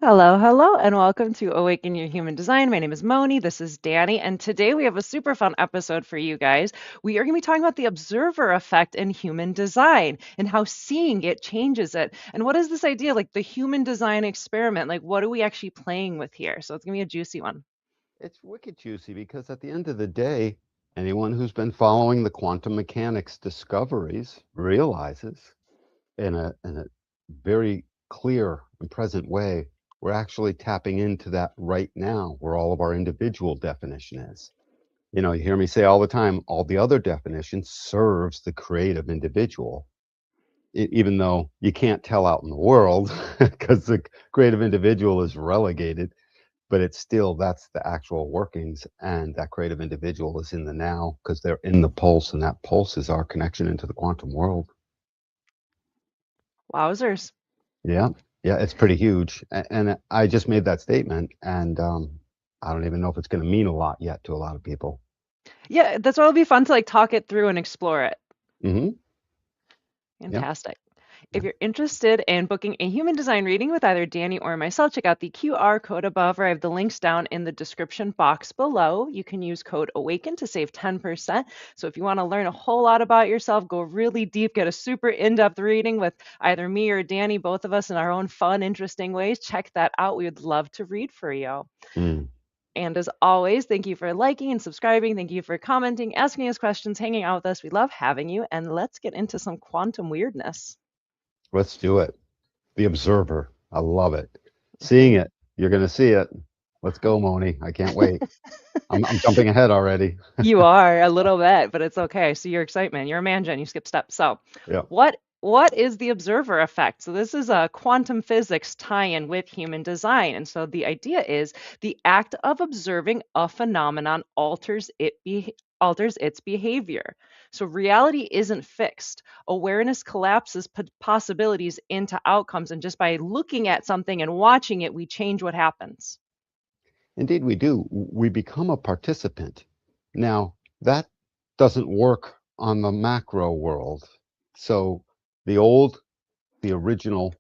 Hello, hello, and welcome to Awaken Your Human Design. My name is Moni. This is Danny, and today we have a super fun episode for you guys. We are going to be talking about the observer effect in human design and how seeing it changes it. And what is this idea, like the human design experiment? Like, what are we actually playing with here? So it's going to be a juicy one. It's wicked juicy because at the end of the day, anyone who's been following the quantum mechanics discoveries realizes in a very clear and present way, we're actually tapping into that right now where all of our individual definition is. You hear me say all the time, all the other definition serves the creative individual, even though you can't tell out in the world because the creative individual is relegated, but it's still that's the actual workings, and that creative individual is in the now because they're in the pulse, and that pulse is our connection into the quantum world. Wowzers. Yeah, yeah, it's pretty huge, and I just made that statement, and I don't even know if it's going to mean a lot yet to a lot of people. Yeah, that's why it'll be fun to like talk it through and explore it. Hmm. Yeah, Fantastic. If yeah. you're interested in booking a human design reading with either Danny or myself, check out the QR code above, or I have the links down in the description box below. You can use code AWAKEN to save 10%. So if you want to learn a whole lot about yourself, go really deep, get a super in-depth reading with either me or Danny, both of us in our own fun, interesting ways, check that out. We would love to read for you. Mm. And as always, thank you for liking and subscribing. Thank you for commenting, asking us questions, hanging out with us. We love having you. And let's get into some quantum weirdness. Let's do it. The observer, I love it. Seeing it, you're going to see it. Let's go, Moni. I can't wait. I'm jumping ahead already. You are a little bit, but it's okay. I see your excitement. You're a man, Jen. You skip steps. So, Yeah. what is the observer effect? So this is a quantum physics tie-in with human design. And so the idea is the act of observing a phenomenon alters its behavior. So reality isn't fixed. Awareness collapses possibilities into outcomes, and just by looking at something and watching it, we change what happens. Indeed, we do. We become a participant. Now, that doesn't work on the macro world. So the old, the original,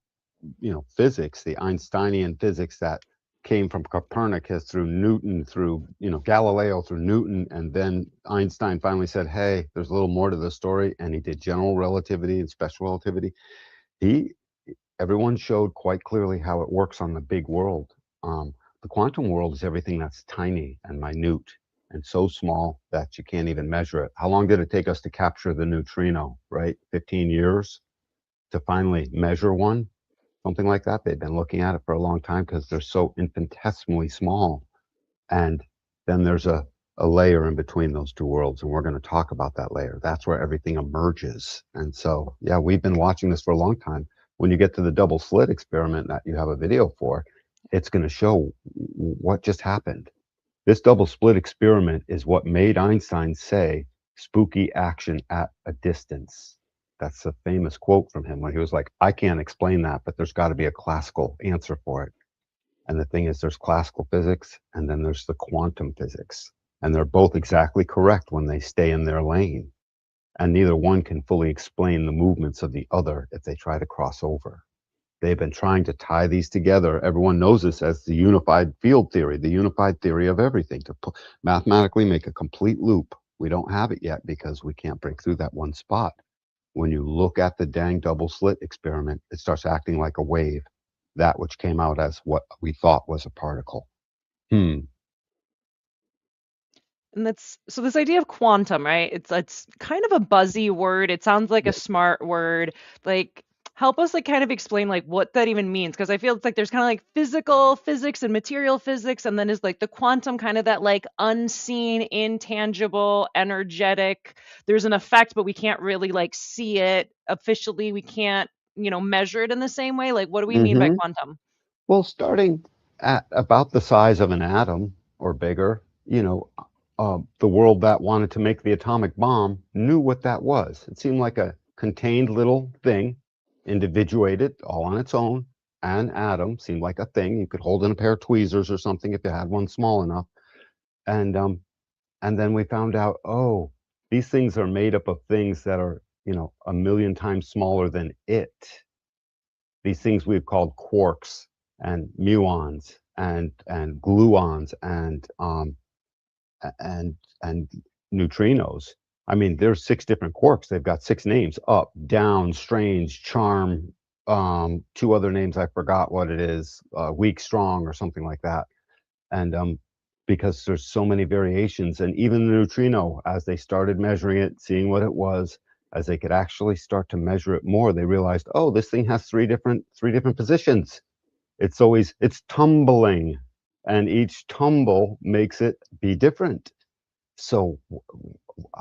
physics, the Einsteinian physics that came from Copernicus through Newton, through, Galileo, through Newton, and then Einstein finally said, hey, there's a little more to the story, and he did general relativity and special relativity. He Everyone showed quite clearly how it works on the big world. The quantum world is everything that's tiny and minute and so small that you can't even measure it. How long did it take us to capture the neutrino, right? 15 years to finally measure one, something like that. They've been looking at it for a long time because they're so infinitesimally small. And then there's a layer in between those two worlds, and we're going to talk about that layer. That's where everything emerges. And so, yeah, we've been watching this for a long time. When you get to the double slit experiment that you have a video for, it's going to show what just happened. This double split experiment is what made Einstein say spooky action at a distance. That's a famous quote from him when he was like, I can't explain that, but there's got to be a classical answer for it. And the thing is, there's classical physics and then there's the quantum physics. And they're both exactly correct when they stay in their lane. And neither one can fully explain the movements of the other if they try to cross over. They've been trying to tie these together. Everyone knows this as the unified field theory, the unified theory of everything, to mathematically make a complete loop. We don't have it yet because we can't break through that one spot. When you look at the dang double slit experiment, it starts acting like a wave, that which came out as what we thought was a particle. Hmm. And that's so this idea of quantum, right? It's kind of a buzzy word. It sounds like a Yeah. smart word. Like help us like kind of explain like what that even means because I feel it's like there's kind of like physical physics and material physics, and then is like the quantum kind of that like unseen, intangible, energetic. There's an effect, but we can't really like see it officially. We can't, measure it in the same way. Like what do we mean by Hmm. quantum? Well, starting at about the size of an atom or bigger, the world that wanted to make the atomic bomb knew what that was. It seemed like a contained little thing, individuated all on its own. An atom seemed like a thing you could hold in a pair of tweezers or something if you had one small enough. And and then we found out, oh, these things are made up of things that are, a million times smaller than it. These things we've called quarks and muons and gluons and and neutrinos. I mean, there's six different quarks. They've got six names: up, down, strange, charm, two other names I forgot what it is, weak, strong, or something like that. And because there's so many variations, and even the neutrino, as they started measuring it, seeing what it was, as they could actually start to measure it more, they realized, oh, this thing has three different positions. It's tumbling, and each tumble makes it be different. So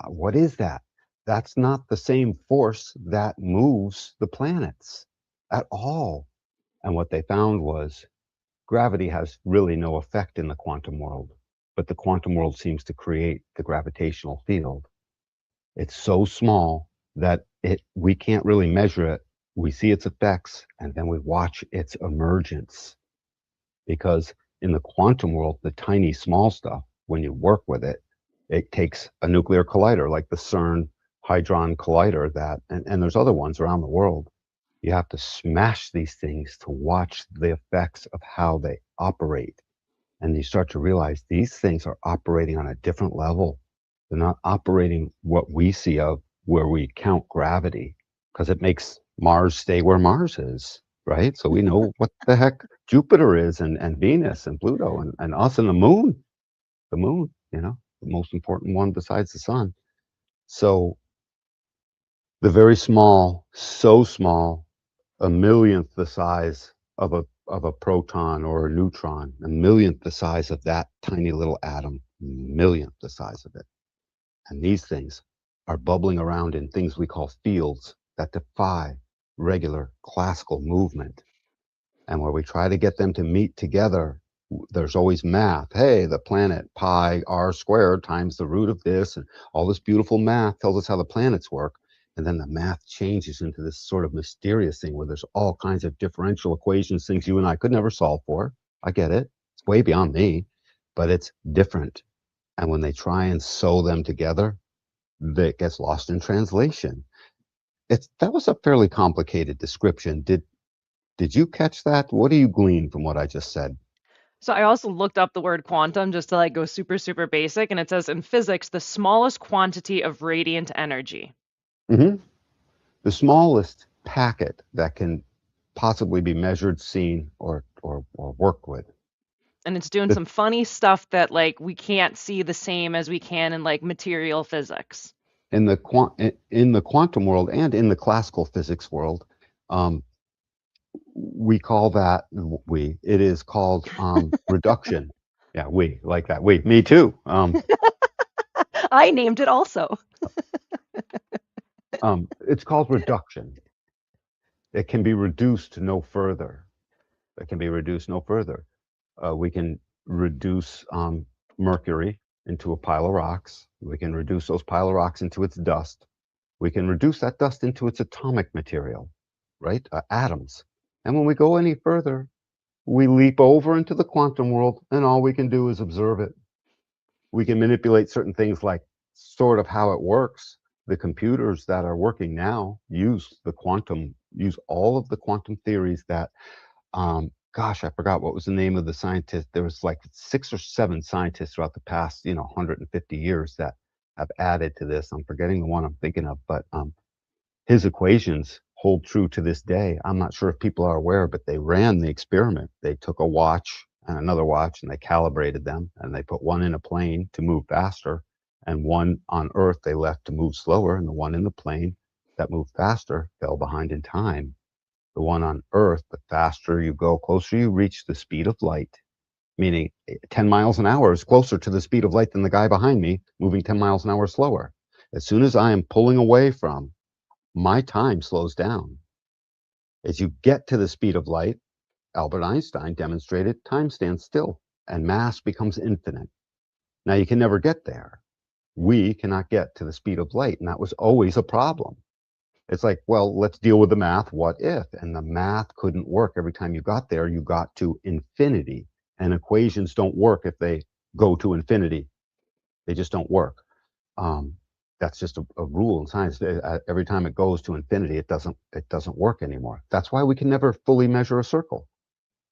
what is that? That's not the same force that moves the planets at all. And what they found was gravity has really no effect in the quantum world, but the quantum world seems to create the gravitational field. It's so small that it we can't really measure it. We see its effects and then we watch its emergence, because in the quantum world, the tiny small stuff, when you work with it, it takes a nuclear collider like the CERN Hadron Collider, and there's other ones around the world. You have to smash these things to watch the effects of how they operate. And you start to realize these things are operating on a different level. They're not operating what we see of where we count gravity, because it makes Mars stay where Mars is, right? So we know what the heck Jupiter is, and Venus and Pluto and us and the moon, the most important one besides the sun. So the very small, so small, a millionth the size of a proton or a neutron, a millionth the size of that tiny little atom, millionth the size of it. And these things are bubbling around in things we call fields that defy regular classical movement. And where we try to get them to meet together, there's always math. Hey, the planet pi r squared times the root of this, and all this beautiful math tells us how the planets work. And then the math changes into this sort of mysterious thing where there's all kinds of differential equations, things you and I could never solve for. I get it. It's way beyond me, but it's different. And when they try and sew them together, that gets lost in translation. That was a fairly complicated description. Did you catch that? What do you glean from what I just said? So I also looked up the word quantum just to like go super, super basic, and it says in physics, the smallest quantity of radiant energy. Hmm. The smallest packet that can possibly be measured, seen, or worked with. And it's doing The, some funny stuff that like we can't see the same as we can in like material physics. in the quantum world and in the classical physics world, um, we call that we. It is called reduction. Yeah, we like that. We, me too. I named it also. It's called reduction. It can be reduced no further. It can be reduced no further. We can reduce mercury into a pile of rocks. We can reduce those pile of rocks into its dust. We can reduce that dust into its atomic material, right? Atoms. And when we go any further, we leap over into the quantum world, and all we can do is observe it. We can manipulate certain things like sort of how it works. The computers that are working now use all of the quantum theories that gosh, I forgot what was the name of the scientist. There was like six or seven scientists throughout the past, 150 years that have added to this. I'm forgetting the one I'm thinking of, but his equations hold true to this day. I'm not sure if people are aware, but they ran the experiment. They took a watch and another watch and they calibrated them, and they put one in a plane to move faster and one on Earth they left to move slower, and the one in the plane that moved faster fell behind in time. The one on Earth, the faster you go, closer you reach the speed of light, meaning 10 miles an hour is closer to the speed of light than the guy behind me moving 10 miles an hour slower. As soon as I am pulling away from, my time slows down. As you get to the speed of light, Albert Einstein demonstrated time stands still and mass becomes infinite. Now you can never get there. We cannot get to the speed of light, and that was always a problem. It's like, well, let's deal with the math. What if? And the math couldn't work. Every time you got there, you got to infinity. And equations don't work if they go to infinity. They just don't work. Um, that's just a rule in science. Every time it goes to infinity, it doesn't work anymore. That's why we can never fully measure a circle.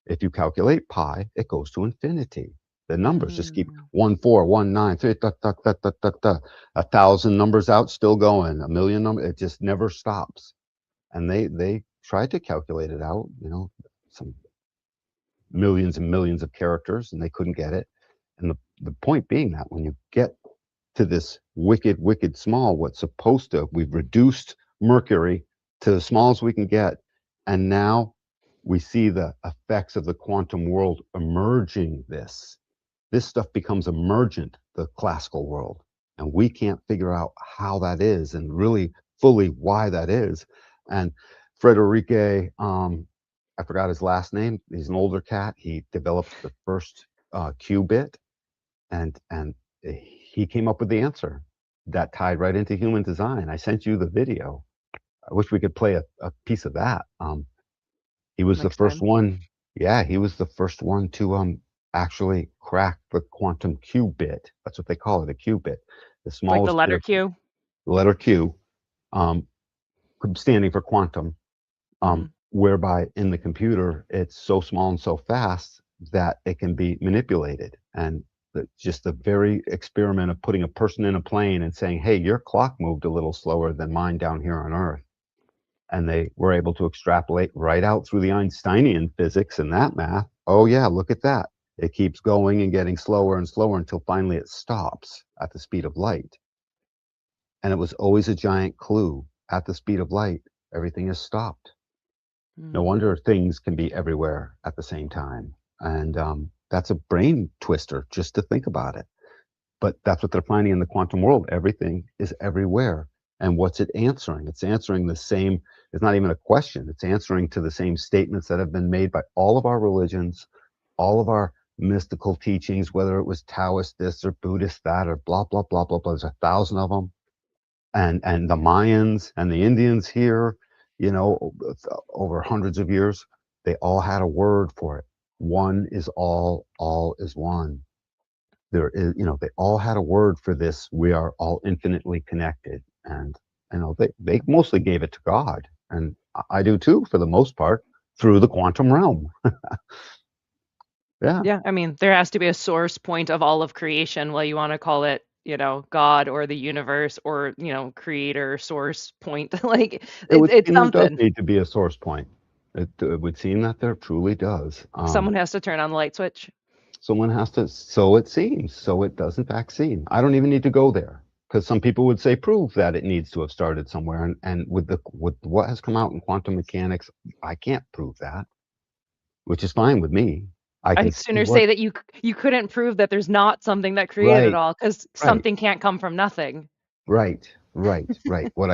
If you calculate pi, it goes to infinity. The numbers just keep Mm. 1, 4, 1, 9, 3, da, da, da, da, da, da. 1,000 numbers out, still going. A million numbers, it just never stops. And they tried to calculate it out, some millions and millions of characters, and they couldn't get it. And the point being that when you get to this wicked, wicked small, what's supposed to, we've reduced Mercury to the smallest we can get. And now we see the effects of the quantum world emerging this. This stuff becomes emergent, the classical world. And we can't figure out how that is and really fully why that is. And Frederique, I forgot his last name. He's an older cat. He developed the first qubit, and he came up with the answer that tied right into human design. I sent you the video. I wish we could play a piece of that. He was the Next first time. one. Yeah, he was the first one to actually crack the quantum qubit. That's what they call it, a qubit, the Like the smallest bit letter of Q. letter Q, um, standing for quantum, Hmm. whereby in the computer it's so small and so fast that it can be manipulated. And just the very experiment of putting a person in a plane and saying, "Hey, your clock moved a little slower than mine down here on Earth," and they were able to extrapolate right out through the Einsteinian physics and that math. Oh yeah, look at that. It keeps going and getting slower and slower until finally it stops at the speed of light. And it was always a giant clue. At the speed of light, everything is stopped. No Mm. wonder things can be everywhere at the same time. And that's a brain twister just to think about it. But that's what they're finding in the quantum world. Everything is everywhere. And what's it answering? It's answering the same, it's not even a question. It's answering to the same statements that have been made by all of our religions, all of our mystical teachings, whether it was Taoist this or Buddhist that or blah, blah, blah, blah, blah. There's 1,000 of them. And the Mayans and the Indians here, over hundreds of years, they all had a word for it. One is all is one. There is, they all had a word for this. We are all infinitely connected. And, they mostly gave it to God. And I do too, for the most part, through the quantum realm. Yeah, Yeah, I mean, there has to be a source point of all of creation, whether you want to call it, God or the universe or, creator source point. Like it would it's seem there does something. need to be a source point. It would seem that there truly does. Someone has to turn on the light switch. Someone has to, so it seems, so it does in fact seem. I don't even need to go there because some people would say prove that it needs to have started somewhere. And with what has come out in quantum mechanics, I can't prove that, which is fine with me. I can I'd see sooner what, say that you couldn't prove that there's not something that created it right, all, because right. something can't come from nothing. Right, right, right. What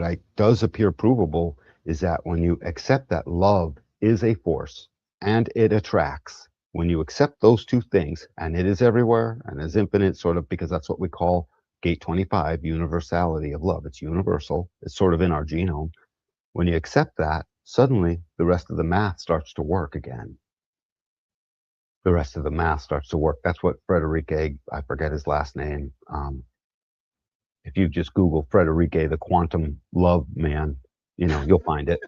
I does appear provable is that when you accept that love is a force and it attracts, when you accept those two things, and it is everywhere and is infinite, sort of, because that's what we call gate 25, universality of love. It's universal. It's sort of in our genome. When you accept that, suddenly the rest of the math starts to work again. The rest of the math starts to work. That's what Frederick Egg, I forget his last name, if you just Google Frederique, the quantum love man, you'll find it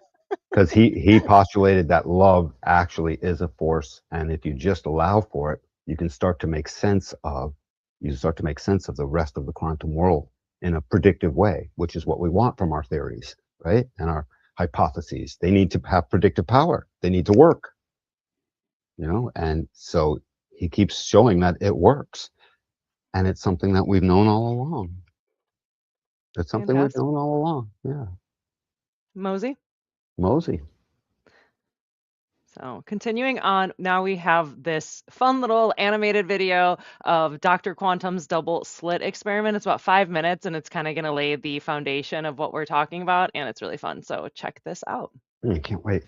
because he postulated that love actually is a force, and if you just allow for it, you can start to make sense of the rest of the quantum world in a predictive way, which is what we want from our theories, right? And our hypotheses. They need to have predictive power. They need to work, and so he keeps showing that it works, and it's something that we've known all along. It's something we've Fantastic. known all along. Yeah. Mosey? Mosey. So, continuing on, now we have this fun little animated video of Dr. Quantum's double slit experiment. It's about 5 minutes and it's kind of going to lay the foundation of what we're talking about, and it's really fun. So, check this out. I can't wait.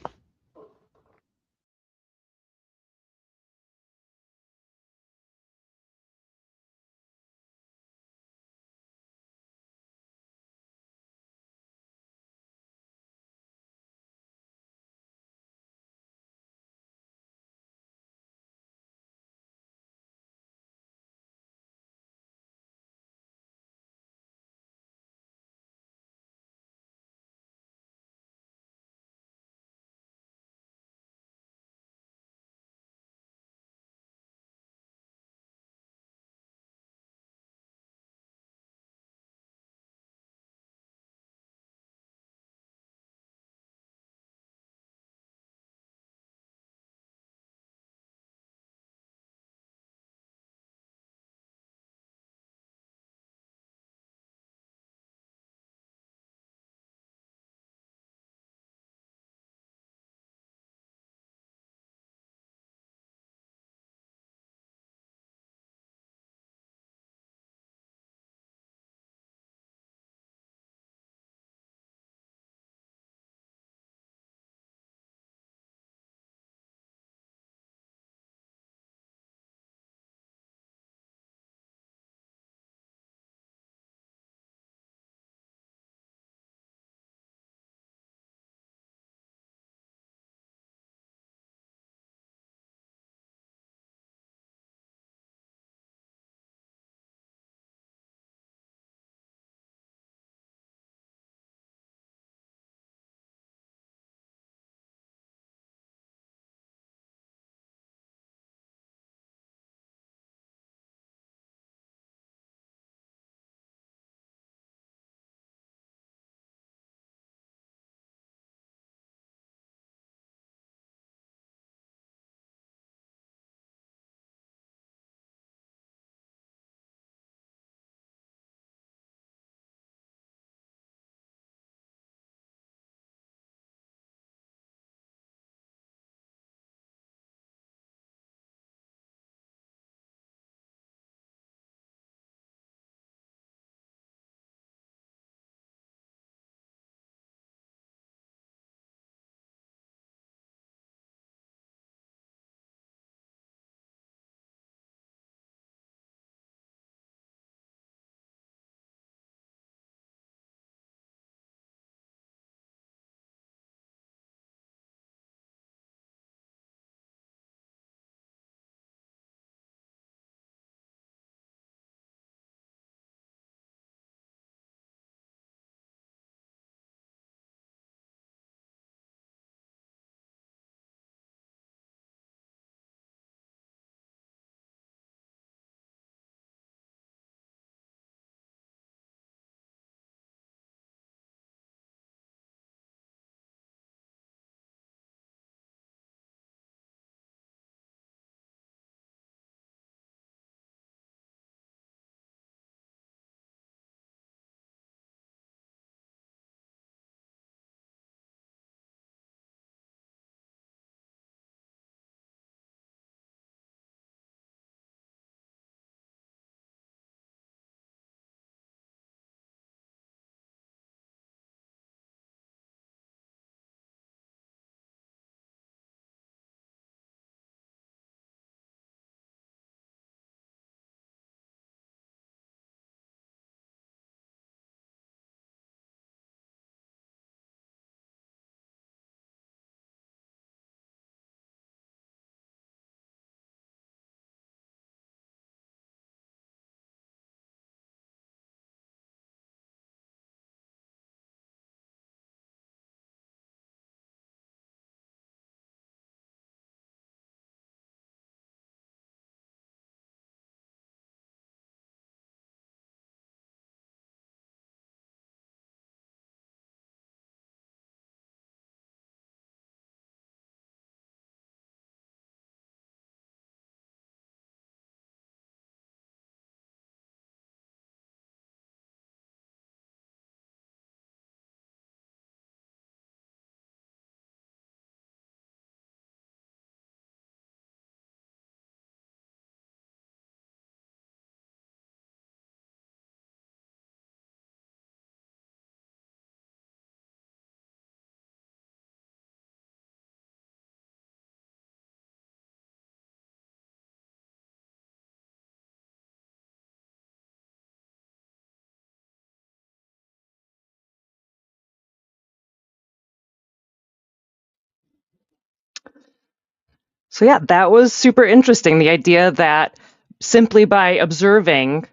So yeah, that was super interesting. The idea that simply by observing,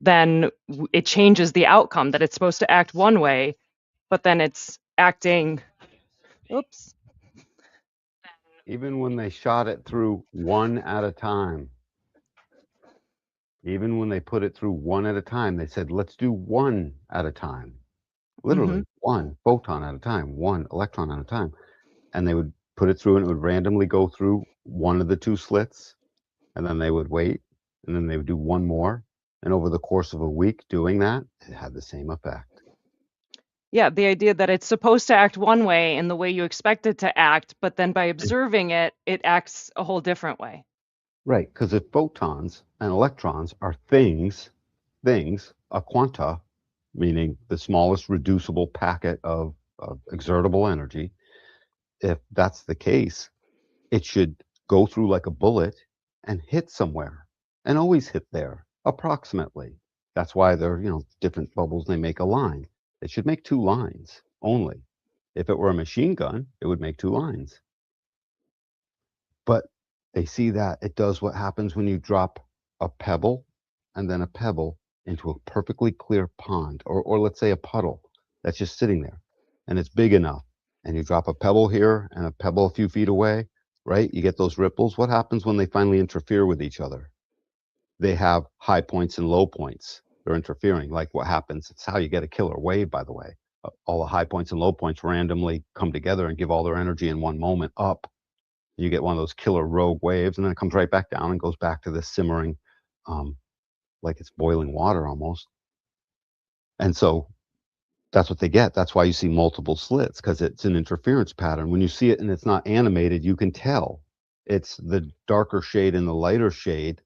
then it changes the outcome, that it's supposed to act one way, but then it's acting, oops. Even when they shot it through one at a time, even when they put it through one at a time, they said, let's do one at a time. Hmm. Literally one photon at a time, one electron at a time. And they would put it through and it would randomly go through one of the two slits. And then they would wait. And then they would do one more. And over the course of a week doing that, it had the same effect. Yeah, the idea that it's supposed to act one way in the way you expect it to act, but then by And, observing it, it acts a whole different way. right. Because if photons and electrons are things, a quanta, meaning the smallest reducible packet of exertable energy, if that's the case, it should go through like a bullet and hit somewhere and always hit there approximately. That's why they're, different bubbles, they make a line. It should make two lines only. If it were a machine gun, it would make two lines. But they see that it does what happens when you drop a pebble and then a pebble into a perfectly clear pond, or let's say a puddle that's just sitting there and it's big enough. And you drop a pebble here and a pebble a few feet away, right? You get those ripples. What happens when they finally interfere with each other? They have high points and low points. They're interfering, like what happens. It's how you get a killer wave, by the way. All the high points and low points randomly come together and give all their energy in one moment up. You get one of those killer rogue waves, and then it comes right back down and goes back to this simmering, um, like it's boiling water almost. And so that's what they get. That's why you see multiple slits, because it's an interference pattern. When you see it and it's not animated, you can tell it's the darker shade and the lighter shade.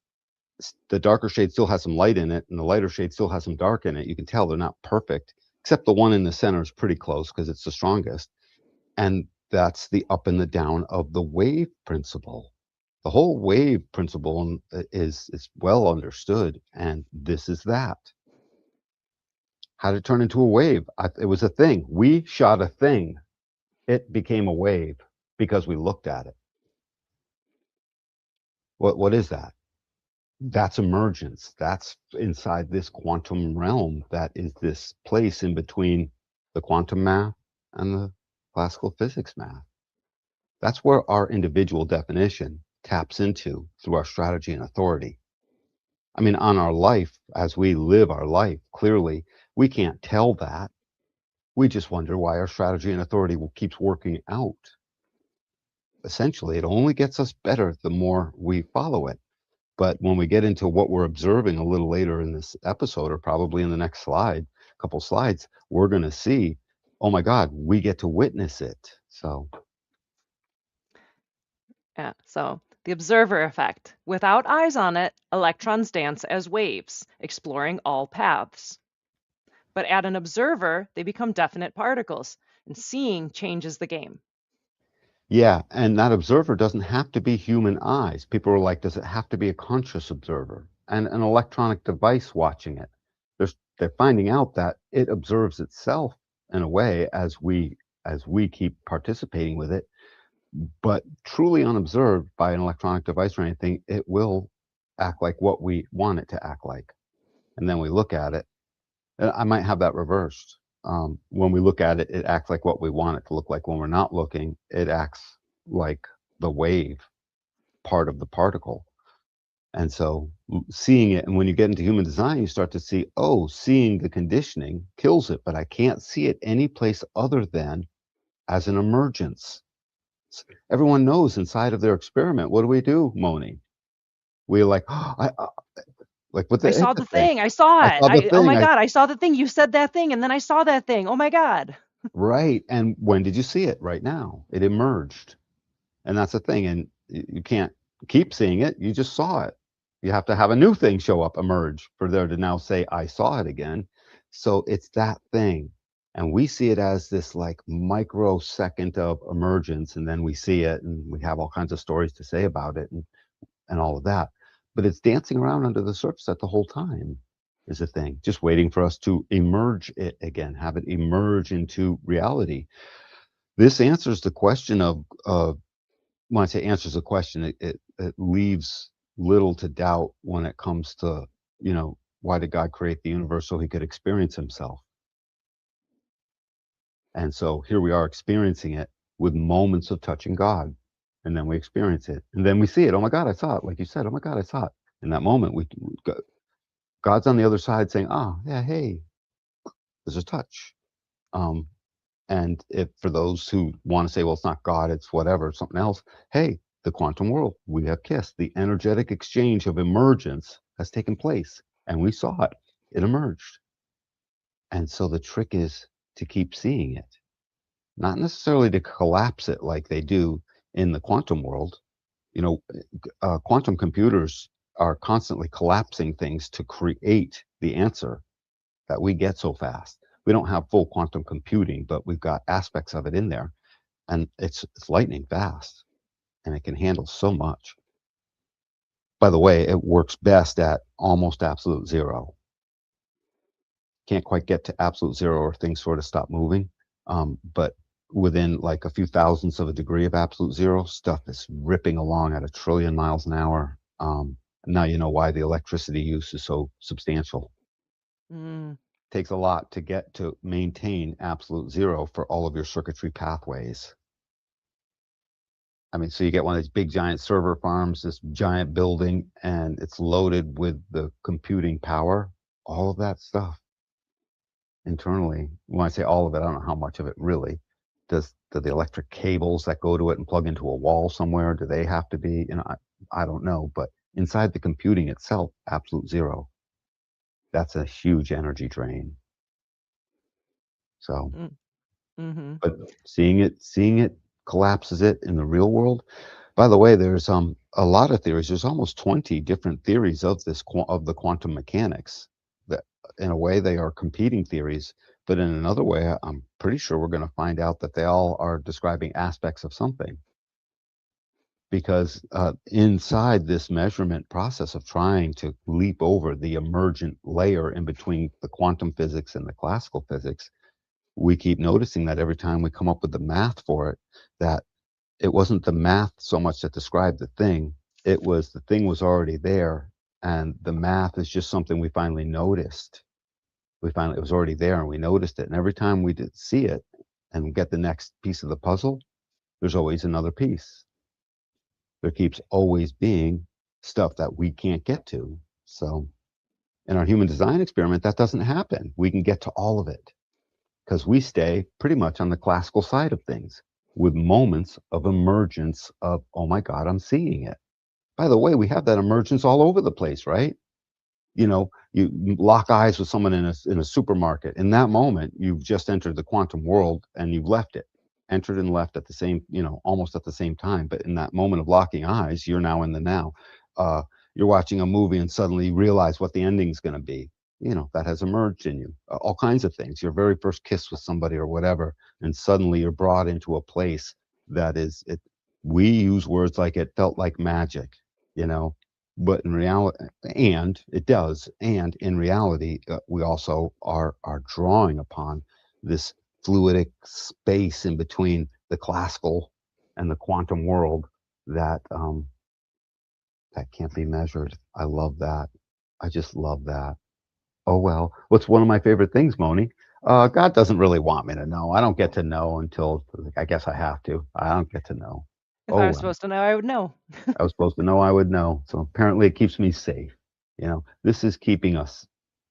The darker shade still has some light in it, and the lighter shade still has some dark in it. You can tell they're not perfect, except the one in the center is pretty close because it's the strongest. And that's the up and the down of the wave principle. The whole wave principle is well understood, and this is that. How did it turn into a wave? It was a thing. We shot a thing. It became a wave because we looked at it. What is that? That's emergence. That's inside this quantum realm. That is this place in between the quantum math and the classical physics math. That's where our individual definition taps into through our strategy and authority. I mean, on our life, as we live our life, clearly, we can't tell that. We just wonder why our strategy and authority keeps working out. Essentially, it only gets us better the more we follow it. But when we get into what we're observing a little later in this episode, or probably in the next slide, couple slides, we're going to see, oh my God, we get to witness it. So, Yeah, so the observer effect. Without eyes on it, electrons dance as waves, exploring all paths. But add an observer, they become definite particles, and seeing changes the game. yeah, and that observer doesn't have to be human eyes. People are like, does it have to be a conscious observer and an electronic device watching it? They're finding out that it observes itself in a way as we keep participating with it, but truly unobserved by an electronic device or anything, it will act like what we want it to act like. And then we look at it. I might have that reversed. When we look at it, it acts like what we want it to look like. When we're not looking, it acts like the wave part of the particle. And so seeing it, and when you get into human design, you start to see, oh, seeing the conditioning kills it, but I can't see it any place other than as an emergence. Everyone knows inside of their experiment, what do, Moni? We like, oh, like with I the saw HIPAA the thing. thing. I saw I it. saw the I oh thing. my I god, I saw the thing. You said that thing and then I saw that thing. Oh my god. right. And when did you see it? Right now. It emerged. And that's the thing. And you can't keep seeing it. You just saw it. You have to have a new thing show up, emerge for there to now say, I saw it again. So it's that thing. And we see it as this like microsecond of emergence. And then we see it and we have all kinds of stories to say about it and all of that. But it's dancing around under the surface at the whole time is a thing, just waiting for us to emerge it again, have it emerge into reality. This answers the question of when I say answers the question, it leaves little to doubt when it comes to, why did God create the universe so he could experience himself? And so here we are experiencing it with moments of touching God. And then we experience it. And then we see it. Oh my God, I saw it. Like you said, oh my God, I saw it. In that moment, God's on the other side saying, oh, yeah, hey, there's a touch. Um, and if for those who want to say, well, it's not God, it's whatever, something else, hey, the quantum world, we have kissed. The energetic exchange of emergence has taken place. And we saw it. It emerged. And so the trick is to keep seeing it, not necessarily to collapse it like they do in the quantum world. You know, quantum computers are constantly collapsing things to create the answer that we get so fast. We don't have full quantum computing, but we've got aspects of it in there, and it's lightning fast, and it can handle so much. By the way, it works best at almost absolute zero. Can't quite get to absolute zero or things sort of stop moving. But within like a few thousandths of a degree of absolute zero, stuff is ripping along at a trillion miles an hour. Now you know why the electricity use is so substantial. Mm. Takes a lot to get to maintain absolute zero for all of your circuitry pathways. I mean, so you get one of these big giant server farms, this giant building, and it's loaded with the computing power, all of that stuff internally. When I say all of it, I don't know how much of it really. Do the electric cables that go to it and plug into a wall somewhere, do they have to be, I don't know, but inside the computing itself, absolute zero. That's a huge energy drain. So, Mm. Mhm. but seeing it collapses it in the real world. By the way, there's a lot of theories. There's almost 20 different theories of of the quantum mechanics. That in a way they are competing theories, but in another way, I'm pretty sure we're going to find out that they all are describing aspects of something. Because inside this measurement process of trying to leap over the emergent layer in between the quantum physics and the classical physics, we keep noticing that every time we come up with the math for it, that it wasn't the math so much that described the thing, it was the thing was already there, and the math is just something we finally noticed. We finally, it was already there and we noticed it. And every time we did see it and get the next piece of the puzzle, there's always another piece. There keeps always being stuff that we can't get to. So in our human design experiment, that doesn't happen. We can get to all of it because we stay pretty much on the classical side of things with moments of emergence of, oh my God, I'm seeing it. By the way, we have that emergence all over the place, right? You lock eyes with someone in a supermarket. In that moment, you've just entered the quantum world and you've left it, entered and left at the same, almost at the same time. But in that moment of locking eyes, you're now in the now. Uh, you're watching a movie and suddenly you realize what the ending's going to be. That has emerged in you. All kinds of things. Your very first kiss with somebody or whatever, and suddenly you're brought into a place that is it. We use words like it felt like magic, you know, but in reality, and it does, and in reality, we also are drawing upon this fluidic space in between the classical and the quantum world that that can't be measured. I love that. I just love that. Oh well, what's one of my favorite things, Moni? God doesn't really want me to know. I don't get to know until I guess I have to. I don't get to know. If Oh I was well. supposed to know, I would know. I was supposed to know I would know. So apparently it keeps me safe. This is keeping us,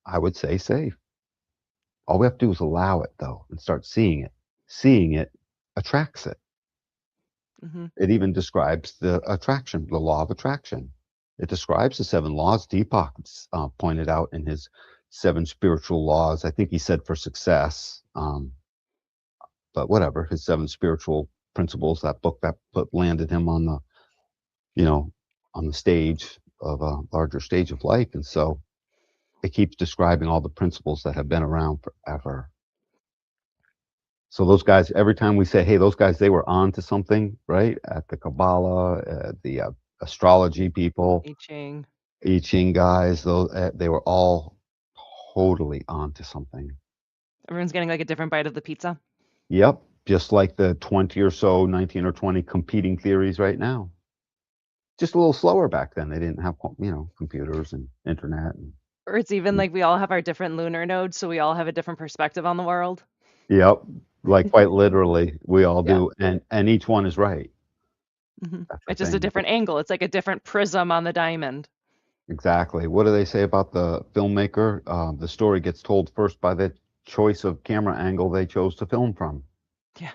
I would say, safe. All we have to do is allow it, though, and start seeing it. Seeing it attracts it. Mhm. It even describes the attraction, the law of attraction. It describes the seven laws Deepak pointed out in his seven spiritual laws. I think he said for success, but whatever, his seven spiritual principles, that book that landed him on you know, on the stage of a larger stage of life. And so it keeps describing all the principles that have been around forever. So those guys, every time we say, "Hey, those guys, they were on to something," right? At the Kabbalah, the astrology people, I Ching. I Ching guys, those they were all totally on to something. Everyone's getting like a different bite of the pizza. Yep, just like the 20 or so, 19 or 20 competing theories right now. Just a little slower back then. They didn't have, computers and internet. And, Or it's even like we all have our different lunar nodes, so we all have a different perspective on the world. yep, like quite literally, we all Yeah. do, and each one is right. That's the It's just a thing. different angle. It's like a different prism on the diamond. Exactly. What do they say about the filmmaker? The story gets told first by the choice of camera angle they chose to film from. Yeah.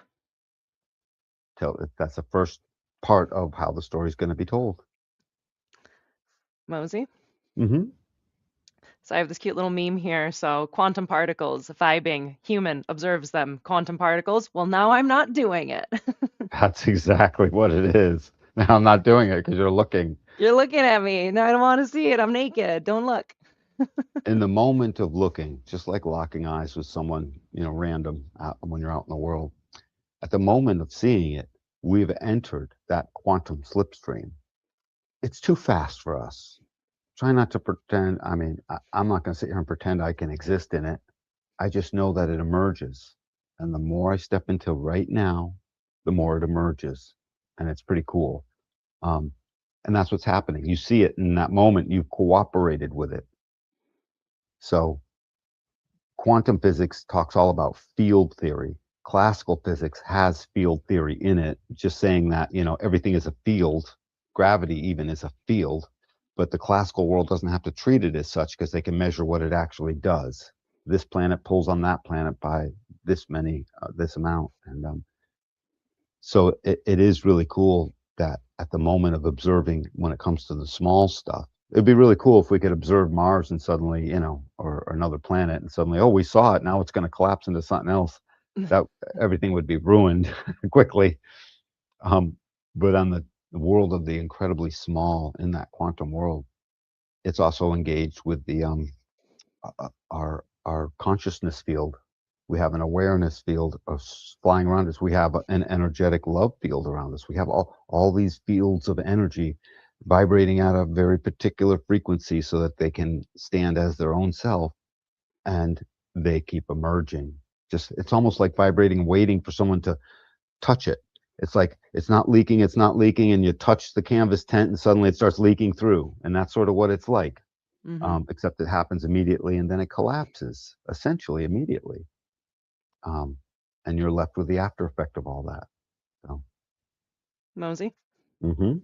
That's the first part of how the story is going to be told. Mosey. Hmm. So I have this cute little meme here. So quantum particles, vibing, human observes them. Quantum particles, well, now I'm not doing it. That's exactly what it is. Now I'm not doing it because you're looking. You're looking at me. Now I don't want to see it. I'm naked. Don't look. In the moment of looking, just like locking eyes with someone, random when you're out in the world, at the moment of seeing it, we've entered that quantum slipstream. It's too fast for us. Try not to pretend. I mean, I'm not going to sit here and pretend I can exist in it. I just know that it emerges. And the more I step into right now, the more it emerges. And it's pretty cool. Um, and that's what's happening. You see it in that moment, you've cooperated with it. So quantum physics talks all about field theory. Classical physics has field theory in it, just saying that, everything is a field. Gravity even is a field, but the classical world doesn't have to treat it as such because they can measure what it actually does. This planet pulls on that planet by this amount. And so it is really cool that at the moment of observing, when it comes to the small stuff, it'd be really cool if we could observe Mars and suddenly, or another planet, and suddenly, oh, we saw it. Now it's going to collapse into something else. That everything would be ruined quickly. Um, but on the world of the incredibly small, in that quantum world, it's also engaged with the our consciousness field. We have an awareness field of flying around us. We have an energetic love field around us. We have all these fields of energy vibrating at a very particular frequency so that they can stand as their own self, and they keep emerging. Just it's almost like vibrating, waiting for someone to touch it. It's like it's not leaking, and you touch the canvas tent, and suddenly it starts leaking through, and that's sort of what it's like. Mm-hmm. Except it happens immediately, and then it collapses essentially immediately, um, and you're left with the after effect of all that. So, Mosey. hmm.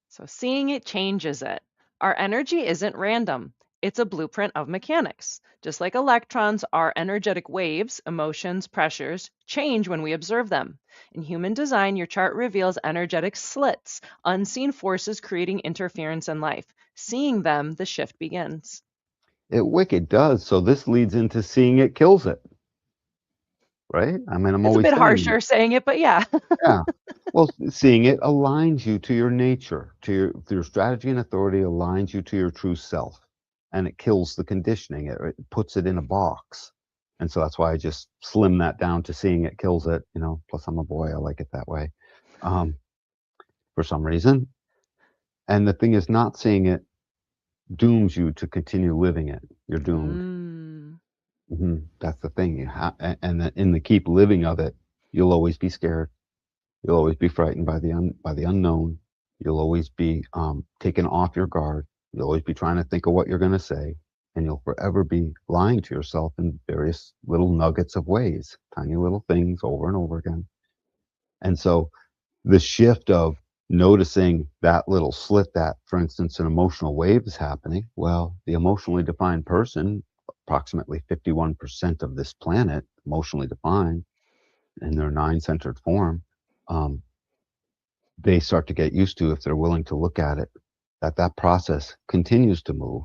So seeing it changes it. Our energy isn't random. It's a blueprint of mechanics. Just like electrons are energetic waves, emotions, pressures change when we observe them. In human design, your chart reveals energetic slits, unseen forces creating interference in life. Seeing them, the shift begins. It wicked does. So this leads into seeing it kills it, right? I mean, I'm It's a always bit saying that. harsher saying it, but yeah. Yeah. Well, seeing it aligns you to your nature, to your strategy and authority aligns you to your true self, and it kills the conditioning. It puts it in a box, and so that's why I just slim that down to seeing it kills it. Plus I'm a boy, I like it that way, um, for some reason. And the thing is, not seeing it dooms you to continue living it. You're doomed. Mm, That's the thing. And in the keep living of it, you'll always be scared. You'll always be frightened by the unknown. You'll always be taken off your guard. You'll always be trying to think of what you're going to say, and you'll forever be lying to yourself in various little nuggets of ways, tiny little things over and over again. And so the shift of noticing that little slit, that, for instance, an emotional wave is happening. Well, the emotionally defined person, approximately 51% of this planet, emotionally defined in their nine centered form, um, they start to get used to, if they're willing to look at it, that process continues to move,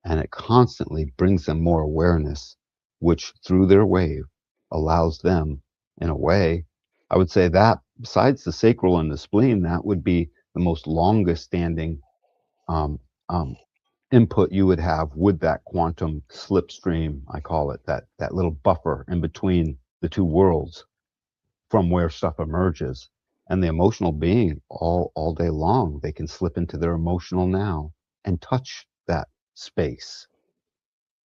and it constantly brings them more awareness, which through their wave allows them, in a way, I would say that besides the sacral and the spleen, that would be the most longest standing um, um, input you would have with that quantum slipstream. I call it that little buffer in between the two worlds from where stuff emerges. And the emotional being, all day long, they can slip into their emotional now and touch that space.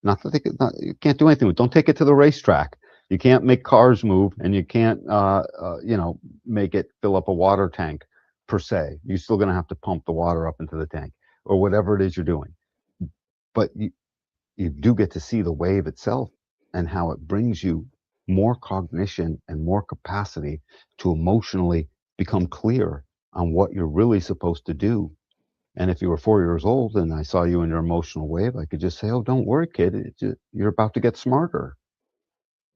Not that they could not, you can't do anything with. Don't take it to the racetrack. You can't make cars move, and you can't, make it fill up a water tank per se. You're still going to have to pump the water up into the tank or whatever it is you're doing. But you do get to see the wave itself and how it brings you more cognition and more capacity to emotionally become clear on what you're really supposed to do. And if you were 4 years old and I saw you in your emotional wave, I could just say, "Oh, don't worry, kid. You're about to get smarter."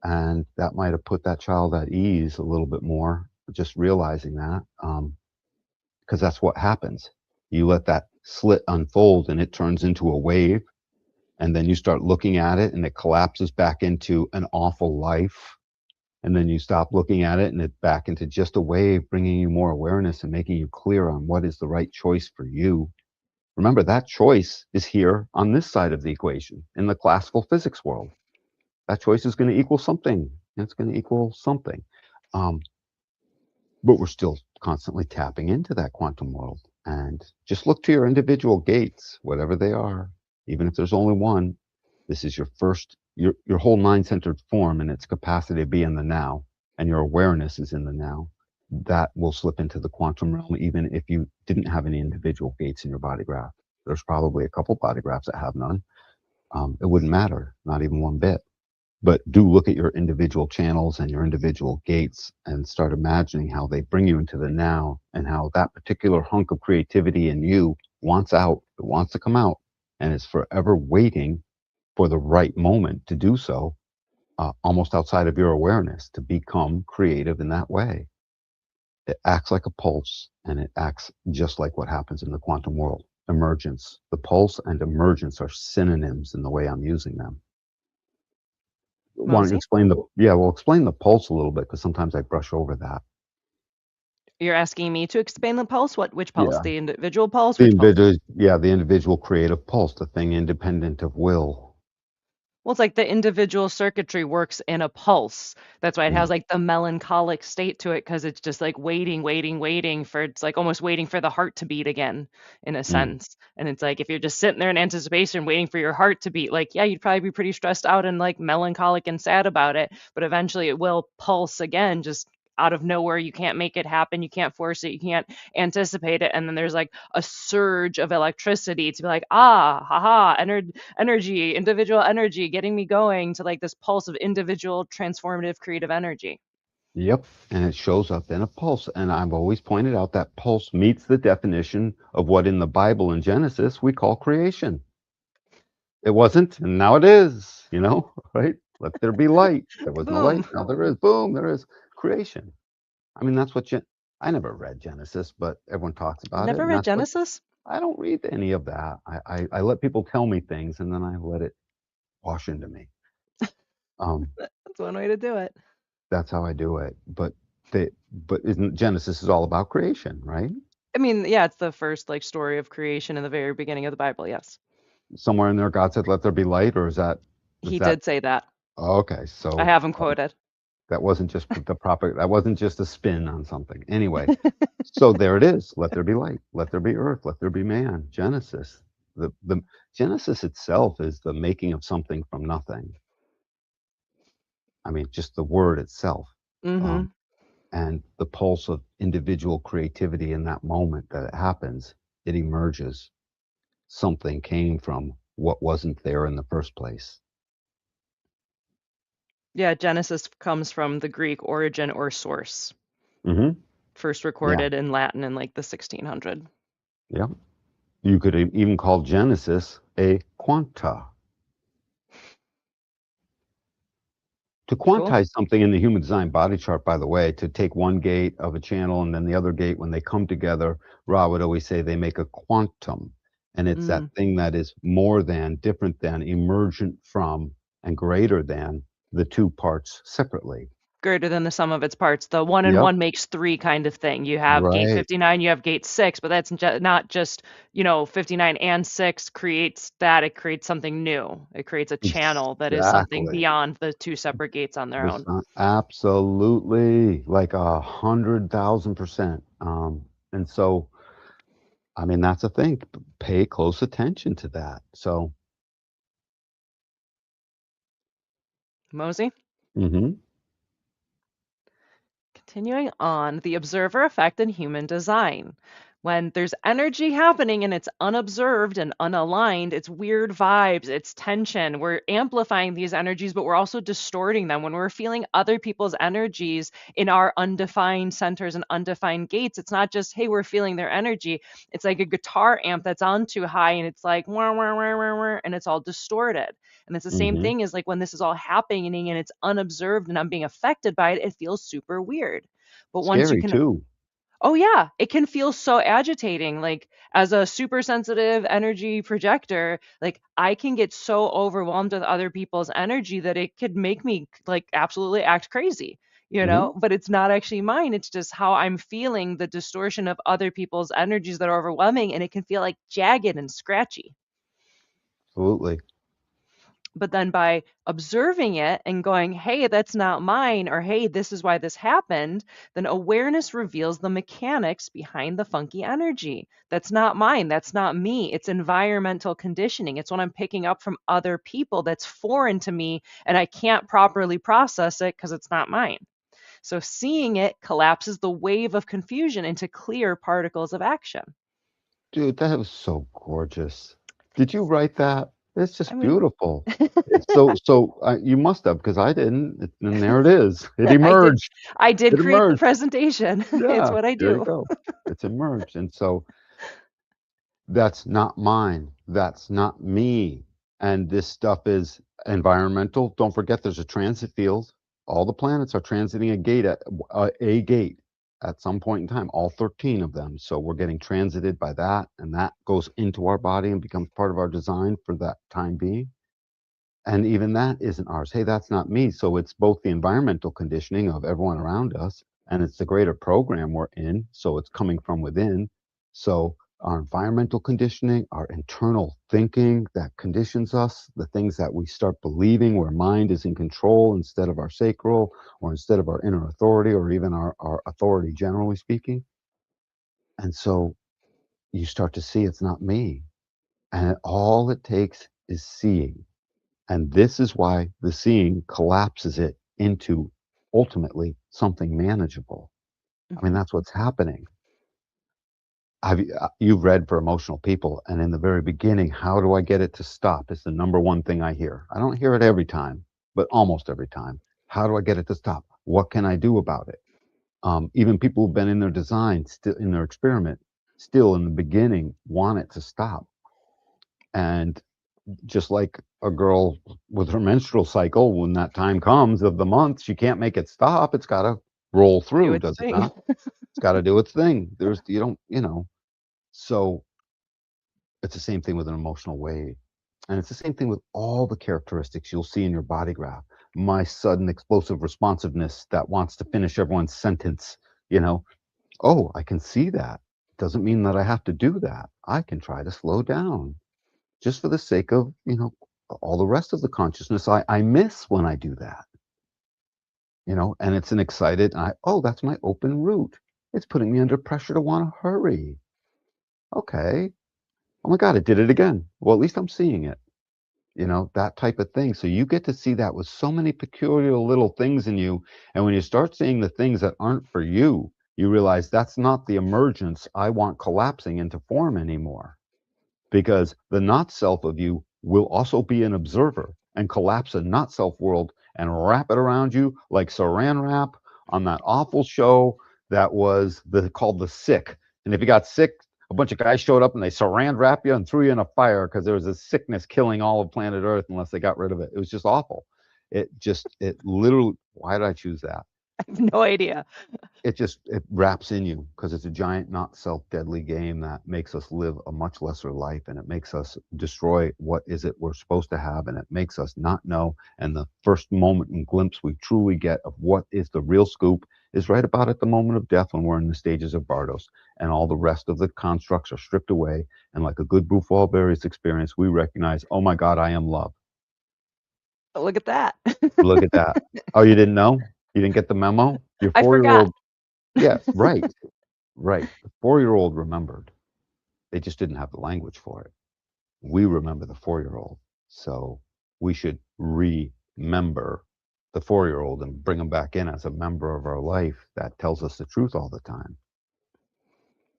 And that might have put that child at ease a little bit more, just realizing that, because that's what happens. You let that slit unfold and it turns into a wave, and then you start looking at it and it collapses back into an awful life. And then you stop looking at it and it's back into just a wave, bringing you more awareness and making you clear on what is the right choice for you. Remember, that choice is here on this side of the equation in the classical physics world. That choice is going to equal something. It's going to equal something. Um, but we're still constantly tapping into that quantum world. And just look to your individual gates, whatever they are, even if there's only one. This is your first, your whole nine centered form and its capacity to be in the now, and your awareness is in the now. That will slip into the quantum realm, even if you didn't have any individual gates in your body graph. There's probably a couple body graphs that have none. It wouldn't matter, not even one bit. But do look at your individual channels and your individual gates and start imagining how they bring you into the now and how that particular hunk of creativity in you wants out, it wants to come out, and is forever waiting for the right moment to do so, almost outside of your awareness, to become creative in that way. It acts like a pulse, and it acts just like what happens in the quantum world. Emergence. The pulse and emergence are synonyms in the way I'm using them. Why don't you Mosey? explain the yeah, well, explain the pulse a little bit because sometimes I brush over that. You're asking me to expand the pulse? Which pulse? Yeah. The individual pulse? The Which pulse? individual yeah, the individual creative pulse, the thing independent of will. Well, it's like the individual circuitry works in a pulse. That's why it Yeah. has like the melancholic state to it because it's just like waiting, waiting, waiting for it's like almost waiting for the heart to beat again in a Mm. sense. And it's like if you're just sitting there in anticipation waiting for your heart to beat, like yeah, you'd probably be pretty stressed out and like melancholic and sad about it, but eventually it will pulse again just out of nowhere. You can't make it happen. You can't force it. You can't anticipate it. And then there's like a surge of electricity to be like, ah, haha, energy, individual energy, getting me going to like this pulse of individual transformative creative energy. Yep, and it shows up in a pulse, and I've always pointed out that pulse meets the definition of what in the Bible in Genesis we call creation. It wasn't, and now it is, right? Let there be light. There was no Kaboom. light, now there is. Boom, there is creation. I mean, that's what I never read Genesis, but everyone talks about it, Never and read that's what Genesis? I don't read any of that. I let people tell me things, and then I let it wash into me. Um, That's one way to do it. that's how I do it. But isn't Genesis is all about creation, right? I mean, yeah, it's the first like story of creation in the very beginning of the Bible. Yes, Somewhere in there, God said, "Let there be light," or is he that did say that. okay? I So have him quoted. that wasn't just the proper. That wasn't just a spin on something. Anyway, so there it is. Let there be light. Let there be earth. Let there be man. Genesis. The Genesis itself is the making of something from nothing. I mean, just the word itself, um, Mm-hmm. and the pulse of individual creativity in that moment that it happens, it emerges. Something came from what wasn't there in the first place. Yeah, Genesis comes from the Greek origin or source, Hmm. first Yeah, recorded in Latin in like the 1600. yeah. You could even call Genesis a quanta. To Cool. quantize something in the human design body chart, by the way, to take one gate of a channel and then the other gate, when they come together, Ra would always say they make a quantum. And it's that Mm. thing that is more than, different than, emergent from, and greater than the two parts separately. Greater than the sum of its parts. The one and Yep. one makes three kind of thing. You have gate Right. 59, you have gate 6, but that's not just, 59 and 6 creates that, it creates something new. It creates a channel that is something Exactly. beyond the two separate gates on their own. Absolutely, like 100,000%. And so, I mean, that's a thing. Pay close attention to that. So, Mosey? mhm. Continuing on, the observer effect in human design. When there's energy happening and it's unobserved and unaligned, it's weird vibes, it's tension. We're amplifying these energies, but we're also distorting them. When we're feeling other people's energies in our undefined centers and undefined gates, it's not just, hey, we're feeling their energy. It's like a guitar amp that's on too high and it's like, wah, wah, wah, wah, wah, and it's all distorted. And it's the same Mhm. thing as like when this is all happening and it's unobserved and I'm being affected by it, it feels super weird. But once you Scary can, too. oh yeah, it can feel so agitating. Like as a super sensitive energy projector, like I can get so overwhelmed with other people's energy that it could make me like absolutely act crazy, Mhm. but it's not actually mine. It's just how I'm feeling the distortion of other people's energies that are overwhelming and it can feel like jagged and scratchy. Absolutely. But then by observing it and going, hey, that's not mine, or hey, this is why this happened, then awareness reveals the mechanics behind the funky energy. That's not mine. That's not me. It's environmental conditioning. It's what I'm picking up from other people that's foreign to me, and I can't properly process it because it's not mine. So seeing it collapses the wave of confusion into clear particles of action. Dude, that was so gorgeous. Did you write that? It's I just mean, beautiful. It's you must have because I didn't, and there it is. It I did emerged. I did It create the emerged. presentation. It's Yeah, what I there you do. go. It's emerged, and so that's not mine. That's not me. And this stuff is environmental. Don't forget there's a transit field. All the planets are transiting a gate at some point in time, all 13 of them. So we're getting transited by that, and that goes into our body and becomes part of our design for that time being. And even that isn't ours. Hey, that's not me. So it's both the environmental conditioning of everyone around us, and it's the greater program we're in. So it's coming from within. So our environmental conditioning, our internal thinking that conditions us, the things that we start believing where mind is in control instead of our sacral or instead of our inner authority or even our authority, generally speaking. And so you start to see it's not me. And all it takes is seeing. And this is why the seeing collapses it into ultimately something manageable. I mean, Mhm. that's what's happening. You've read for emotional people, and in the very beginning, how do I get it to stop? Is the number one thing I hear. I don't hear it every time, but almost every time. How do I get it to stop? What can I do about it? Even people who've been in their design, still in their experiment, still in the beginning want it to stop. And just like a girl with her menstrual cycle, when that time comes of the month, she can't make it stop. It's got to roll Do through, its does it thing. not? It's got to do its thing. You don't, so it's the same thing with an emotional wave. And it's the same thing with all the characteristics you'll see in your body graph. My sudden explosive responsiveness that wants to finish everyone's sentence, you know, oh, I can see that. Doesn't mean that I have to do that. I can try to slow down just for the sake of, all the rest of the consciousness I miss when I do that, and it's an excited, oh, that's my open root. It's putting me under pressure to want to hurry. Okay. Oh my God, it did it again. Well, at least I'm seeing it, that type of thing. So you get to see that with so many peculiar little things in you. And when you start seeing the things that aren't for you, you realize that's not the emergence I want collapsing into form anymore, because the not self of you will also be an observer and collapse a not self world and wrap it around you like saran wrap on that awful show that was called The Sick. And if you got sick, a bunch of guys showed up and they saran wrap you and threw you in a fire because there was a sickness killing all of planet Earth unless they got rid of it. It was just awful. It literally, why did I choose that? I have no idea. It wraps in you because it's a giant not self-deadly game that makes us live a much lesser life, and it makes us destroy what is it we're supposed to have, and it makes us not know. And the first moment and glimpse we truly get of what is the real scoop is right about at the moment of death, when we're in the stages of Bardos and all the rest of the constructs are stripped away, and like a good Bufal Berries experience, we recognize, oh my God, I am love. Look at that. Look at that. Oh, you didn't know? You didn't get the memo? Your I forgot. 4-year-old. Yeah, right. Right. The 4-year-old remembered. They just didn't have the language for it. We remember the 4-year-old. So we should remember the 4-year old and bring them back in as a member of our life that tells us the truth all the time.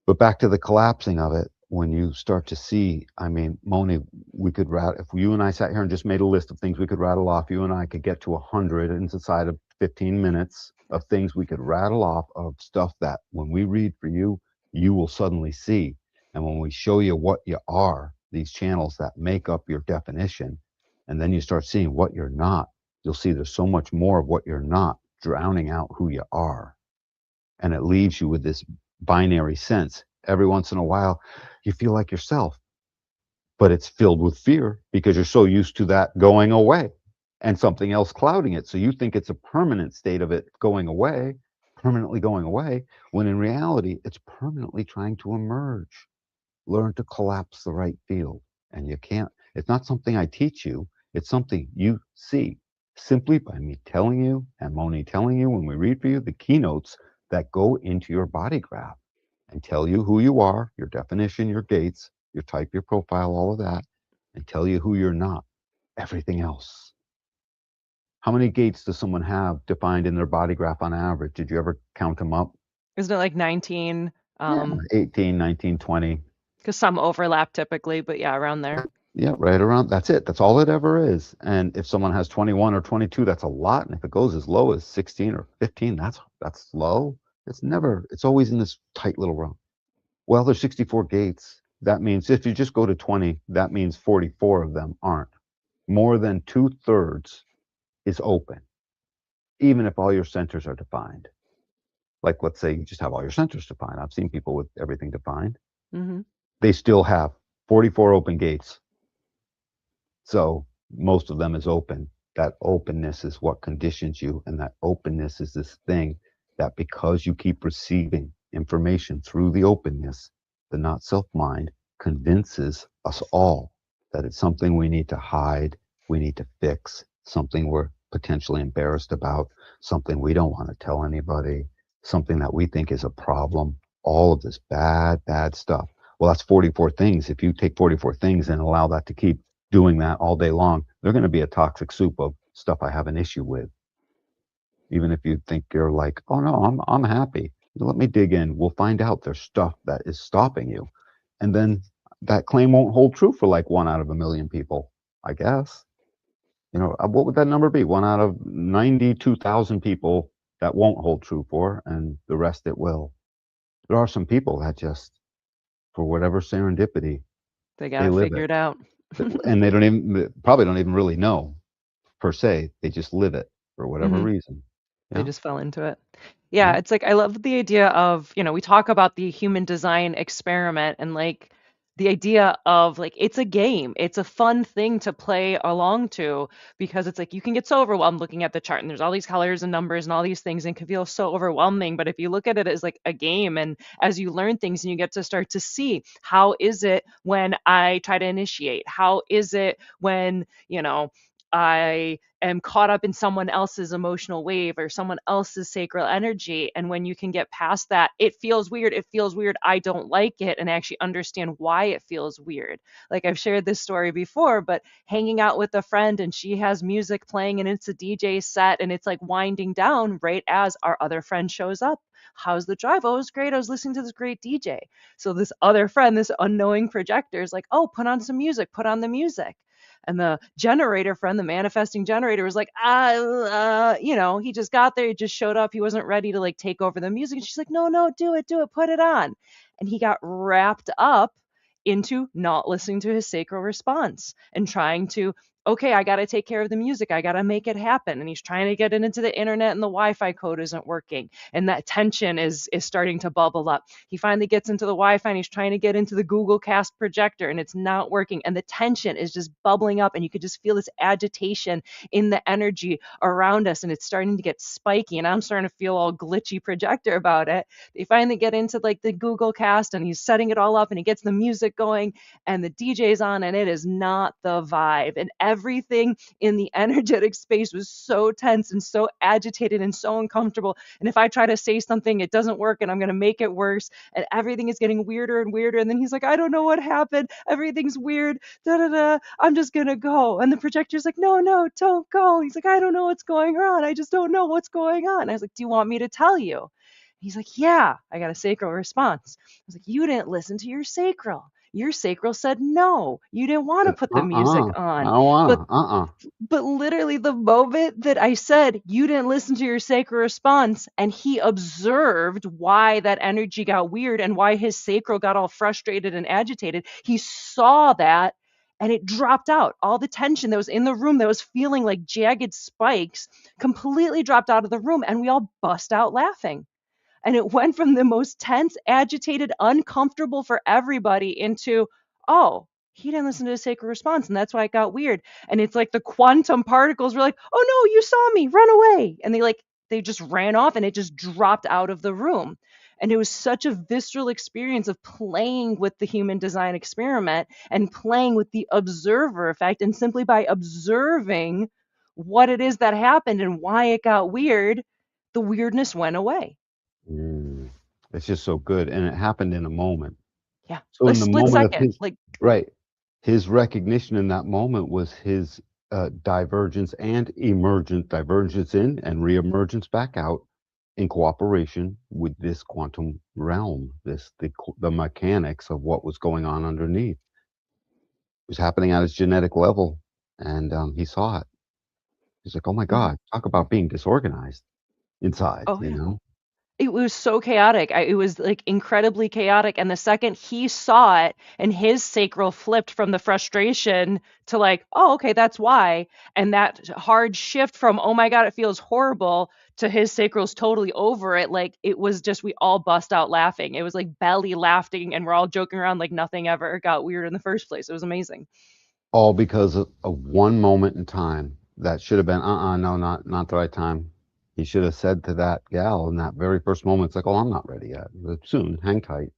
But back to the collapsing of it, when you start to see, I mean, Moni, we could if you and I sat here and just made a list of things we could rattle off, you and I could get to 100 inside of 15 minutes of things we could rattle off of stuff that when we read for you, you will suddenly see. And when we show you what you are, these channels that make up your definition, and then you start seeing what you're not, you'll see there's so much more of what you're not drowning out who you are. And it leaves you with this binary sense. Every once in a while, you feel like yourself, but it's filled with fear because you're so used to that going away and something else clouding it. So you think it's a permanent state of it going away, permanently going away, when in reality, it's permanently trying to emerge. Learn to collapse the right field. And you can't, it's not something I teach you, it's something you see simply by me telling you and Moni telling you when we read for you the keynotes that go into your body graph and tell you who you are, your definition, your gates, your type, your profile, all of that, and tell you who you're not, everything else. How many gates does someone have defined in their body graph on average? Did you ever count them up? Isn't it like 19? Yeah, 18, 19, 20. Because some overlap typically, but yeah, around there. Yeah, right around. That's it. That's all it ever is. And if someone has 21 or 22, that's a lot. And if it goes as low as 16 or 15, that's low. It's never, it's always in this tight little realm. Well, there's 64 gates. That means if you just go to 20, that means 44 of them aren't. More than 2/3 is open, even if all your centers are defined. Like, let's say you just have all your centers defined. I've seen people with everything defined. Hmm. They still have 44 open gates. So most of them is open. That openness is what conditions you. And that openness is this thing that because you keep receiving information through the openness, the not self mind convinces us all that it's something we need to hide, we need to fix, something we're potentially embarrassed about, something we don't want to tell anybody, something that we think is a problem, all of this bad, bad stuff. Well, that's 44 things. If you take 44 things and allow that to keep doing that all day long, they're going to be a toxic soup of stuff I have an issue with. Even if you think you're like, oh no, I'm happy. Let me dig in. We'll find out there's stuff that is stopping you. And then that claim won't hold true for like 1 out of 1 million people, I guess. What would that number be? 1 out of 92,000 people that won't hold true for, and the rest it will. There are some people that just, for whatever serendipity, They got they it live it. figured out. And they don't even, probably don't even really know per se. They just live it for whatever Hmm. reason. They Yeah. just fell into it. Yeah, Yeah. it's like I love the idea of, we talk about the human design experiment and like the idea of like it's a game. It's a fun thing to play along to because it's like you can get so overwhelmed looking at the chart and there's all these colors and numbers and all these things and it can feel so overwhelming. But if you look at it as like a game and as you learn things and you get to start to see how is it when I try to initiate? How is it when, I am caught up in someone else's emotional wave or someone else's sacral energy. And when you can get past that, it feels weird. It feels weird. I don't like it. And actually understand why it feels weird. Like I've shared this story before, but hanging out with a friend and she has music playing and it's a DJ set and it's like winding down right as our other friend shows up. How's the drive? Oh, it was great. I was listening to this great DJ. So this other friend, this unknowing projector is like, oh, put on some music, put on the music. And the generator friend, the manifesting generator, was like, he just got there, he just showed up, he wasn't ready to like take over the music. And she's like, no, no, do it, put it on. And he got wrapped up into not listening to his sacral response and trying to, okay, I got to take care of the music. I got to make it happen. And he's trying to get it into the internet and the Wi-Fi code isn't working. And that tension is starting to bubble up. He finally gets into the Wi-Fi and he's trying to get into the Google Cast projector and it's not working. And the tension is just bubbling up and you could just feel this agitation in the energy around us and it's starting to get spiky. And I'm starting to feel all glitchy projector about it. They finally get into like the Google Cast and he's setting it all up and he gets the music going and the DJ's on and it is not the vibe. And everything in the energetic space was so tense and so agitated and so uncomfortable. And if I try to say something, it doesn't work and I'm going to make it worse. And everything is getting weirder and weirder. And then he's like, I don't know what happened. Everything's weird. Da da da. I'm just going to go. And the projector's like, no, no, don't go. He's like, I don't know what's going on. I just don't know what's going on. I was like, do you want me to tell you? He's like, yeah. I got a sacral response. I was like, you didn't listen to your sacral. Your sacral said no. You didn't want to put the music Uh-uh. I on. don't But wanna. Uh-uh. literally the moment that I said you didn't listen to your sacral response and he observed why that energy got weird and why his sacral got all frustrated and agitated, he saw that and it dropped out. All the tension that was in the room that was feeling like jagged spikes completely dropped out of the room and we all bust out laughing. And it went from the most tense, agitated, uncomfortable for everybody into, oh, he didn't listen to his sacred response. And that's why it got weird. And it's like the quantum particles were like, oh no, you saw me, run away. And they just ran off and it just dropped out of the room. And it was such a visceral experience of playing with the human design experiment and playing with the observer effect. And simply by observing what it is that happened and why it got weird, the weirdness went away. Mm. It's just so good, and it happened in a moment. Yeah, So a in the split moment of second, his like, right, his recognition in that moment was his, divergence and emergent divergence in and reemergence back out in cooperation with this quantum realm, the mechanics of what was going on underneath. It was happening at his genetic level, and, he saw it. He's like, "Oh my mhm. god, talk about being disorganized inside," Oh, you yeah. know? It was so chaotic. It was, like, incredibly chaotic, and the second he saw it and his sacral flipped from the frustration to like, "Oh, okay, that's why," and that hard shift from, "Oh my god, it feels horrible," to his sacral's totally over it, like, it was just we all bust out laughing. It was like belly laughing, and we're all joking around like nothing ever got weird in the first place. It was amazing. All because of one moment in time that should have been, no, not the right time. He should have said to that gal in that very first moment, it's like, "Oh, I'm not ready yet. But soon, hang tight."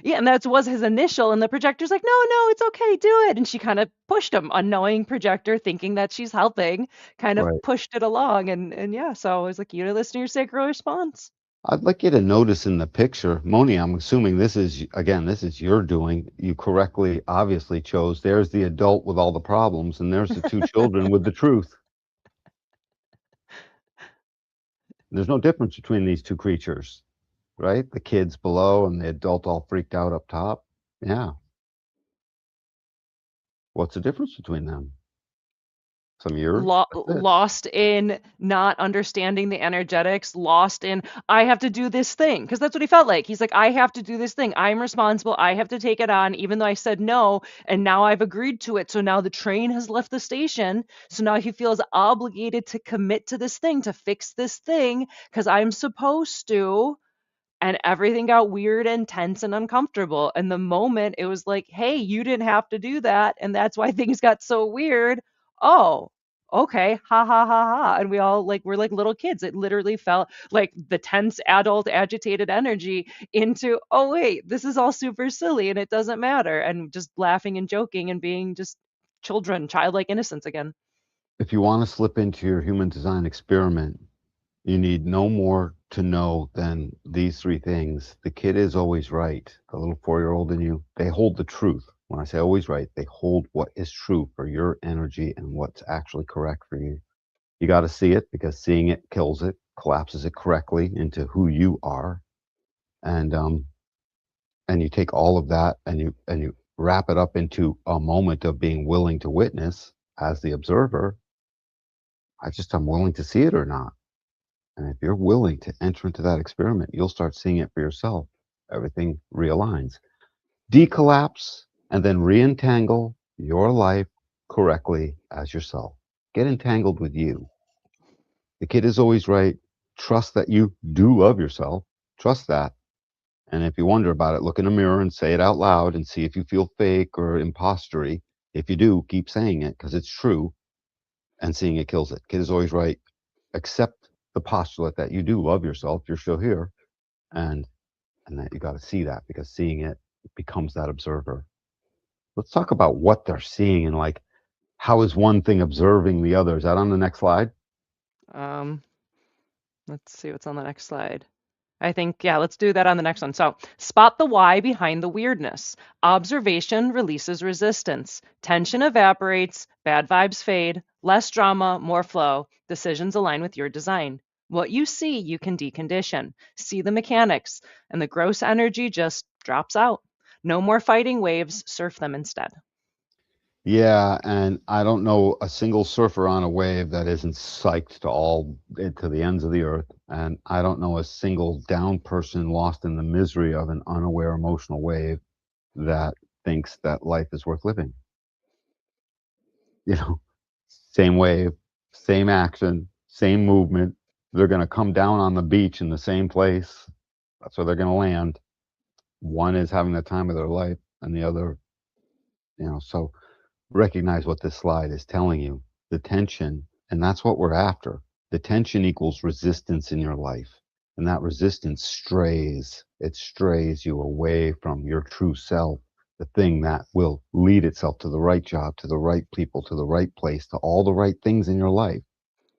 Yeah, and that was his initial, and the projector's like, "No, no, it's okay, do it." And she kind of pushed him, unknowing projector, thinking that she's helping, kind of Right. pushed it along, and yeah, so I was like, "You listen to your sacral response." I'd like you to notice in the picture, Moni, I'm assuming this is, again, this is your doing. You correctly, obviously chose. There's the adult with all the problems, and there's the two children with the truth. There's no difference between these two creatures, right? The kids below and the adult all freaked out up top. Yeah. What's the difference between them? Some years. That's it. Lost in not understanding the energetics, lost in I have to do this thing because that's what he felt like. He's like, I have to do this thing. I'm responsible. I have to take it on, even though I said no, and now I've agreed to it. So now the train has left the station. So now he feels obligated to commit to this thing, to fix this thing, because I'm supposed to. And everything got weird and tense and uncomfortable. And the moment it was like, hey, you didn't have to do that. And that's why things got so weird. Oh, okay. Ha ha ha ha. And we all like, we're like little kids. It literally felt like the tense, adult, agitated energy into, oh, wait, this is all super silly and it doesn't matter. And just laughing and joking and being just children, childlike innocence again. If you want to slip into your human design experiment, you need no more to know than these three things. The kid is always right. The little 4-year-old in you, they hold the truth. When I say always right, they hold what is true for your energy and what's actually correct for you. You got to see it because seeing it kills it, collapses it correctly into who you are. And and you take all of that and you wrap it up into a moment of being willing to witness as the observer. I'm willing to see it or not. And if you're willing to enter into that experiment, you'll start seeing it for yourself. Everything realigns. Decollapse and then re-entangle your life correctly as yourself. Get entangled with you. The kid is always right. Trust that you do love yourself. Trust that. And if you wonder about it, look in a mirror and say it out loud and see if you feel fake or impostery. If you do, keep saying it because it's true and seeing it kills it. Kid is always right. Accept the postulate that you do love yourself. You're still here. And and that you got to see that because seeing it becomes that observer. Let's talk about what they're seeing and like How is one thing observing the other? Is that on the next slide? Um, let's see what's on the next slide. I think, yeah, let's do that on the next one. So, spot the why behind the weirdness. Observation releases resistance. Tension evaporates, bad vibes fade, less drama, more flow. Decisions align with your design. What you see, you can decondition. See the mechanics, and the gross energy just drops out. No more fighting waves, surf them instead. Yeah, and I don't know a single surfer on a wave that isn't psyched to the ends of the earth, and I don't know a single down person lost in the misery of an unaware emotional wave that thinks that life is worth living. You know, same wave, same action, same movement. They're going to come down on the beach in the same place. That's where they're going to land. One is having the time of their life, and the other, so recognize what this slide is telling you. The tension, and that's what we're after. The tension equals resistance in your life. And that resistance strays, it strays you away from your true self, the thing that will lead itself to the right job, to the right people, to the right place, to all the right things in your life.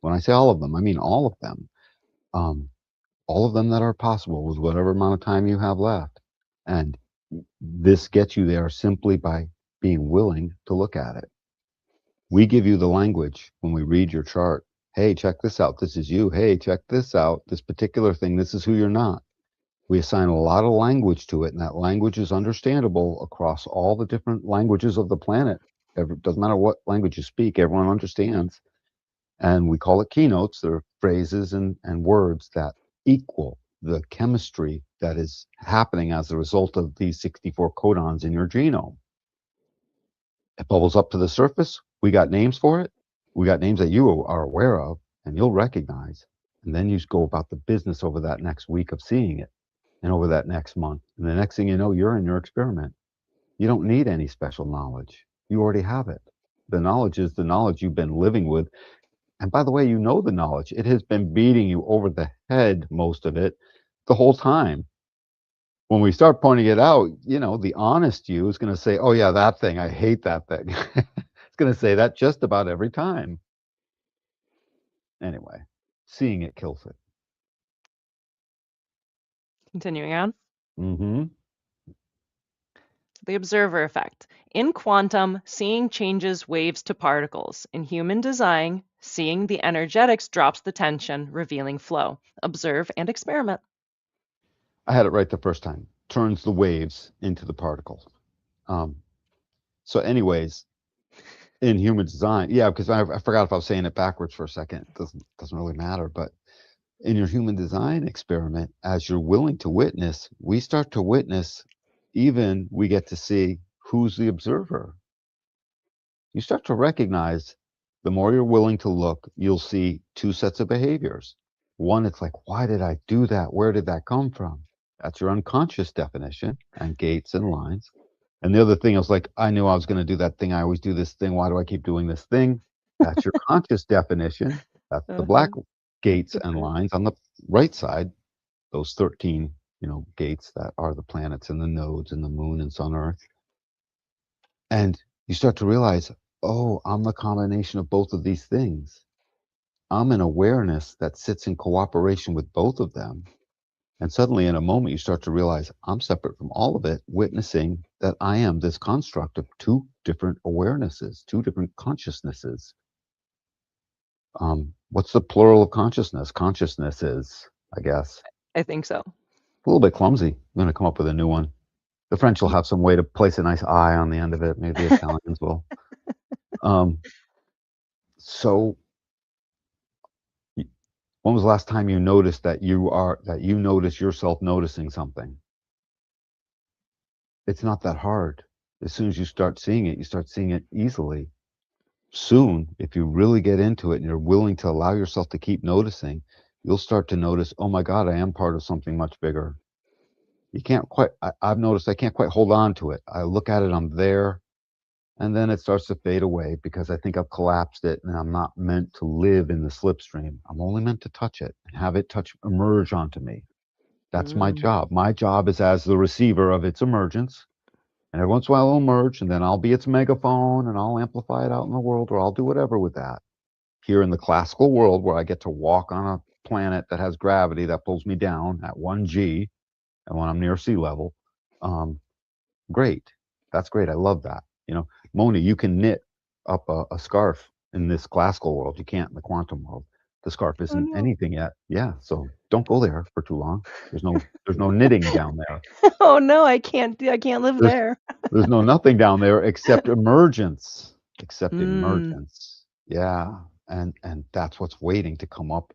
When I say all of them, I mean all of them. Um, all of them that are possible with whatever amount of time you have left. And this gets you there simply by being willing to look at it. We give you the language when we read your chart. Hey, check this out. This is you. Hey, check this out. This particular thing, this is who you're not. We assign a lot of language to it, and that language is understandable across all the different languages of the planet. It doesn't matter what language you speak, everyone understands. And we call it keynotes. They're phrases and words that equal the chemistry that is happening as a result of these 64 codons in your genome. It bubbles up to the surface. We got names for it. We got names that you are aware of and you'll recognize. And then you just go about the business over that next week of seeing it and over that next month. And the next thing you know, you're in your experiment. You don't need any special knowledge. You already have it. The knowledge is the knowledge you've been living with. And by the way, you know the knowledge. It has been beating you over the head, most of it, the whole time. When we start pointing it out, the honest you is going to say, oh, yeah, that thing. I hate that thing. It's going to say that just about every time. Anyway, seeing it kills it. Continuing on. Hmm. The observer effect. In quantum, seeing changes waves to particles. In human design, seeing the energetics drops the tension, revealing flow. Observe and experiment. I had it right the first time. Turns the waves into the particles. Um, anyways, in human design, yeah, because I forgot if I was saying it backwards for a second. It doesn't really matter. But in your human design experiment, as you're willing to witness, we start to witness. Even we get to see who's the observer. You start to recognize the more you're willing to look, you'll see two sets of behaviors. One, it's like, why did I do that? Where did that come from? That's your unconscious definition and gates and lines. And the other thing is like, I knew I was going to do that thing. I always do this thing. Why do I keep doing this thing? That's your conscious definition. That's the black Uh-huh. gates and lines on the right side, those 13, gates that are the planets and the nodes and the moon and sun, earth. And you start to realize, oh, I'm the combination of both of these things. I'm an awareness that sits in cooperation with both of them. And suddenly, in a moment, you start to realize I'm separate from all of it, witnessing that I am this construct of two different awarenesses, two different consciousnesses. What's the plural of consciousness? Consciousness is, I guess, I think so. a little bit clumsy. I'm going to come up with a new one. The French will Ye- have some way to place a nice I on the end of it. Maybe the Italians will. Um, so when was the last time you noticed that you notice yourself noticing something? It's not that hard. As soon as you start seeing it, you start seeing it easily. Soon, if you really get into it and you're willing to allow yourself to keep noticing, you'll start to notice, oh my God, I am part of something much bigger. You can't quite, I've noticed I can't quite hold on to it. I look at it, I'm there, and then it starts to fade away because I think I've collapsed it and I'm not meant to live in the slipstream. I'm only meant to touch it and have it emerge onto me. That's my Mm, job. My job is as the receiver of its emergence. And every once in a while it'll merge, and then I'll be its megaphone, and I'll amplify it out in the world, or I'll do whatever with that. Here in the classical world, where I get to walk on a planet that has gravity that pulls me down at 1 g, and when I'm near sea level, um, great. That's great. I love that. Moni, you can knit up a scarf in this classical world. You can't in the quantum world. The scarf Oh isn't no. anything yet. Yeah, so don't go there for too long. There's no knitting down there. Oh no, I can't live There's there. there's no nothing down there except emergence. Except Mm. emergence. Yeah. And that's what's waiting to come up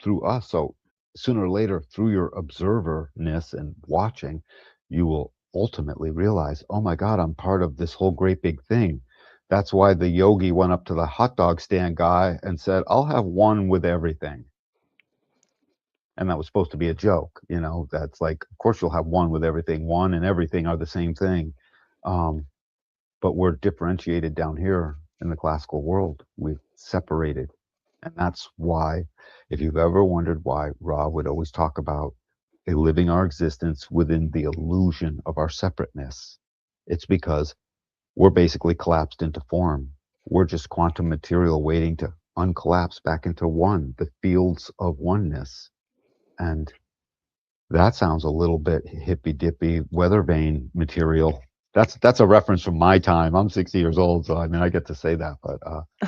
through us. So sooner or later, through your observerness and watching, you will ultimately realize, oh my God, I'm part of this whole great big thing. That's why the yogi went up to the hot dog stand guy and said, I'll have one with everything. And that was supposed to be a joke. That's like, of course, you'll have one with everything. One and everything are the same thing. Um, but we're differentiated down here in the classical world. We've separated. And that's why, if you've ever wondered why Ra would always talk about living our existence within the illusion of our separateness, it's because we're basically collapsed into form. We're just quantum material waiting to uncollapse back into one, the fields of oneness. And that sounds a little bit hippy dippy, weather vane material. That's a reference from my time. I'm 60 years old, so I mean I get to say that. But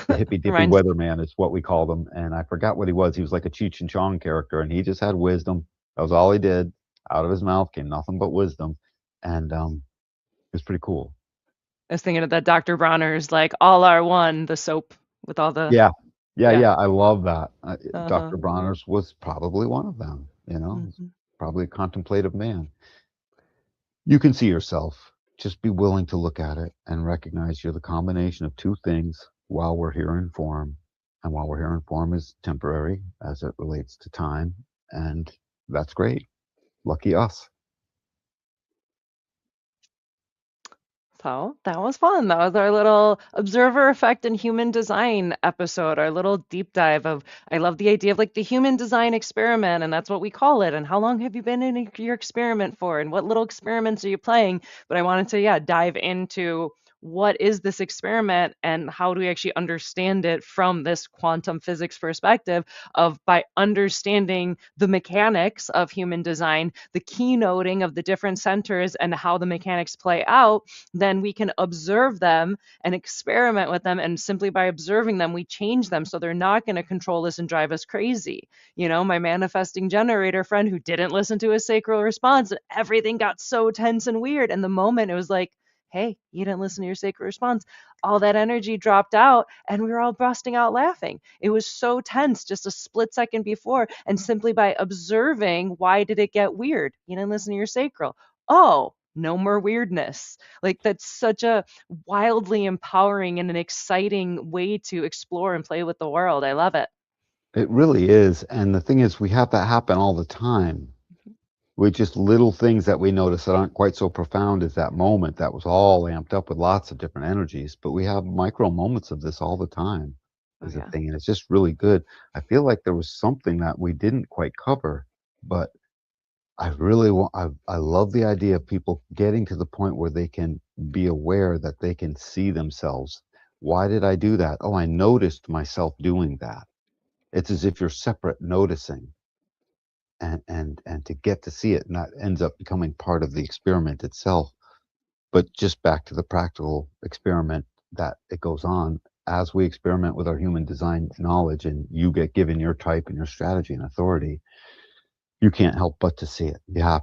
the hippy dippy Reminds weatherman is what we called him, and I forgot what he was. He was like a Cheech and Chong character, and he just had wisdom. That was all he did. Out of his mouth came nothing but wisdom, and it was pretty cool. I was thinking of that Dr. Bronner's like all are one, the soap with all the Yeah, yeah, yeah. yeah. I love that. Uh-huh. Dr. Bronner's was probably one of them. He's Mhm. probably a contemplative man. You can see yourself. Just be willing to look at it and recognize you're the combination of two things while we're here in form. And while we're here in form is temporary as it relates to time. And that's great. Lucky us. So that was fun. That was our little observer effect and human design episode, our little deep dive of I love the idea of like the human design experiment, and that's what we call it. And how long have you been in your experiment for? And what little experiments are you playing? But I wanted to, yeah, dive into what is this experiment and how do we actually understand it from this quantum physics perspective of by understanding the mechanics of human design, the keynoting of the different centers and how the mechanics play out, then we can observe them and experiment with them. And simply by observing them, we change them so they're not going to control us and drive us crazy. My manifesting generator friend who didn't listen to his sacral response, everything got so tense and weird. And the moment it was like, hey, you didn't listen to your sacral response, all that energy dropped out and we were all busting out laughing. It was so tense just a split second before. And simply by observing, why did it get weird? You didn't listen to your sacral. Oh, no more weirdness. Like that's such a wildly empowering and an exciting way to explore and play with the world. I love it. It really is. And the thing is, we have that happen all the time. With just little things that we notice that aren't quite so profound as that moment that was all amped up with lots of different energies. But we have micro moments of this all the time, Oh is the yeah. thing. And it's just really good. I feel like there was something that we didn't quite cover, but I really want, I love the idea of people getting to the point where they can be aware that they can see themselves. Why did I do that? Oh, I noticed myself doing that. It's as if you're separate noticing and to get to see it, and that ends up becoming part of the experiment itself. But just back to the practical experiment that it goes on as we experiment with our human design knowledge, and you get given your type and your strategy and authority, you can't help but to see it.